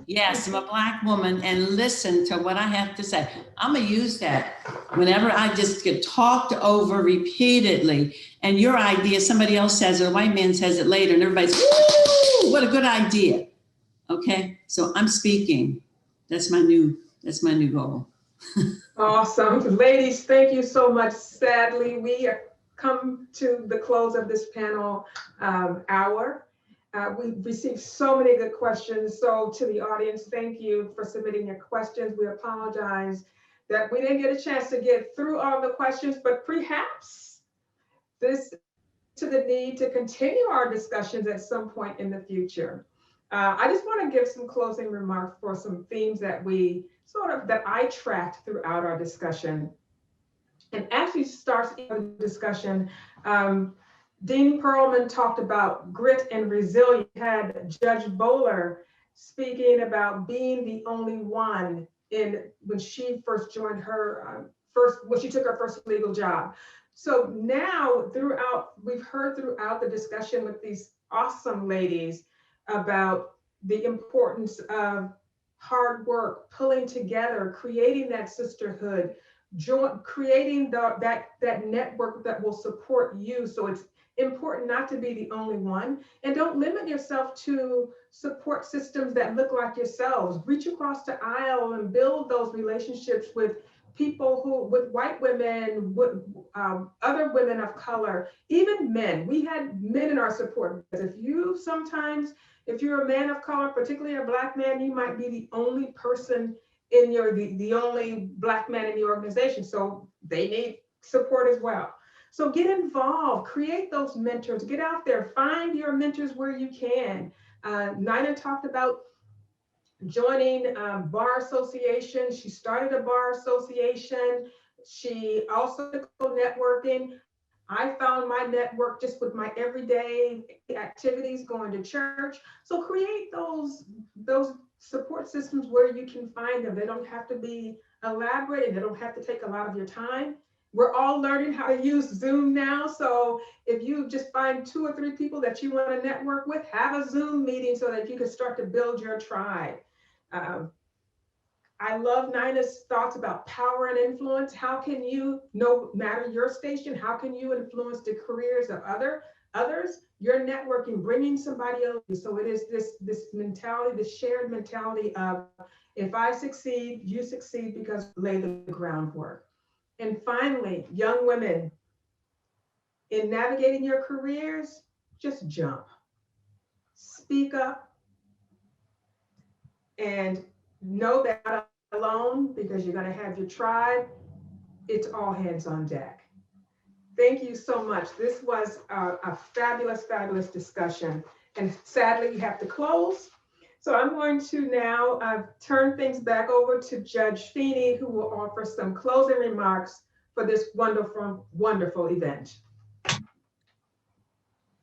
Yes, I'm a Black woman, and listen to what I have to say. I'm gonna use that whenever I just get talked over repeatedly, and your idea, somebody else says it, a white man says it later, and everybody's, woo, what a good idea. Okay, so I'm speaking. That's my new goal. Awesome. Ladies, thank you so much. Sadly, we have come to the close of this panel hour. We've received so many good questions. So to the audience, thank you for submitting your questions. We apologize that we didn't get a chance to get through all the questions, but perhaps this to the need to continue our discussions at some point in the future. I just want to give some closing remarks for some themes that that I tracked throughout our discussion. And actually starts the discussion, Dean Perlman talked about grit and resilience. Had Judge Bowler speaking about being the only one when she first joined her when she took her first legal job. So now we've heard throughout the discussion with these awesome ladies about the importance of hard work, pulling together, creating that sisterhood, creating that network that will support you. So it's important not to be the only one, and don't limit yourself to support systems that look like yourselves. Reach across the aisle and build those relationships with people with white women, with other women of color, even men. We had men in our support. If you're a man of color, particularly a Black man, you might be the only person in the only Black man in the organization. So they need support as well. So get involved, create those mentors, get out there, find your mentors where you can. Nina talked about joining bar association. She started a bar association. She also did networking. I found my network just with my everyday activities, going to church. So create those support systems where you can find them. They don't have to be elaborate, and they don't have to take a lot of your time. We're all learning how to use Zoom now. So if you just find 2 or 3 people that you want to network with, have a Zoom meeting so that you can start to build your tribe. I love Nina's thoughts about power and influence. How can you, no matter your station, how can you influence the careers of others? You're networking, bringing somebody else. So it is this mentality, this shared mentality of, if I succeed, you succeed, because lay the groundwork. And finally, young women, in navigating your careers, just jump, speak up, and know that you're not alone, because you're going to have your tribe. It's all hands on deck. Thank you so much. This was a fabulous, fabulous discussion. And sadly, you have to close. So I'm going to now turn things back over to Judge Feeney, who will offer some closing remarks for this wonderful, wonderful event.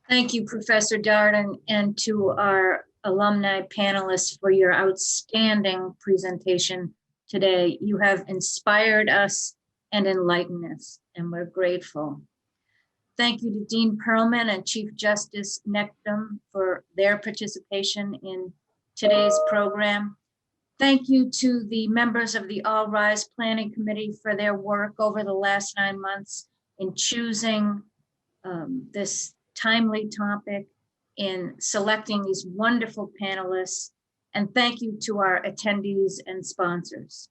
Thank you, Professor Darden, and to our alumni panelists for your outstanding presentation today. You have inspired us and enlightened us, and we're grateful. Thank you to Dean Perlman and Chief Justice Nectum for their participation in today's program. Thank you to the members of the All Rise Planning Committee for their work over the last 9 months in choosing this timely topic, in selecting these wonderful panelists, and thank you to our attendees and sponsors.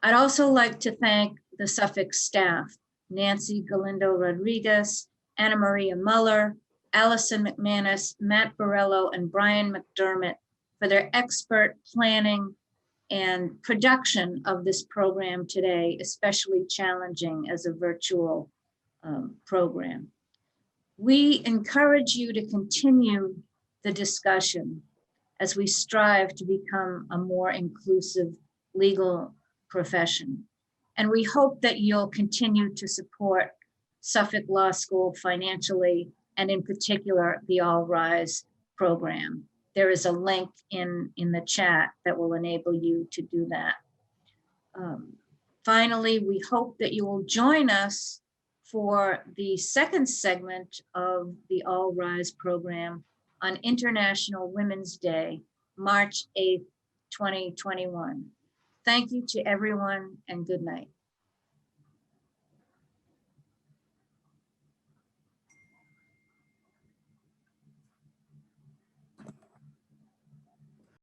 I'd also like to thank the Suffolk staff, Nancy Galindo Rodriguez, Anna Maria Muller, Allison McManus, Matt Borello, and Brian McDermott for their expert planning and production of this program today, especially challenging as a virtual program. We encourage you to continue the discussion as we strive to become a more inclusive legal profession. And we hope that you'll continue to support Suffolk Law School financially, and in particular, the All Rise program. There is a link in the chat that will enable you to do that. Finally, we hope that you will join us for the second segment of the All Rise program on International Women's Day March 8th, 2021. Thank you to everyone and good night.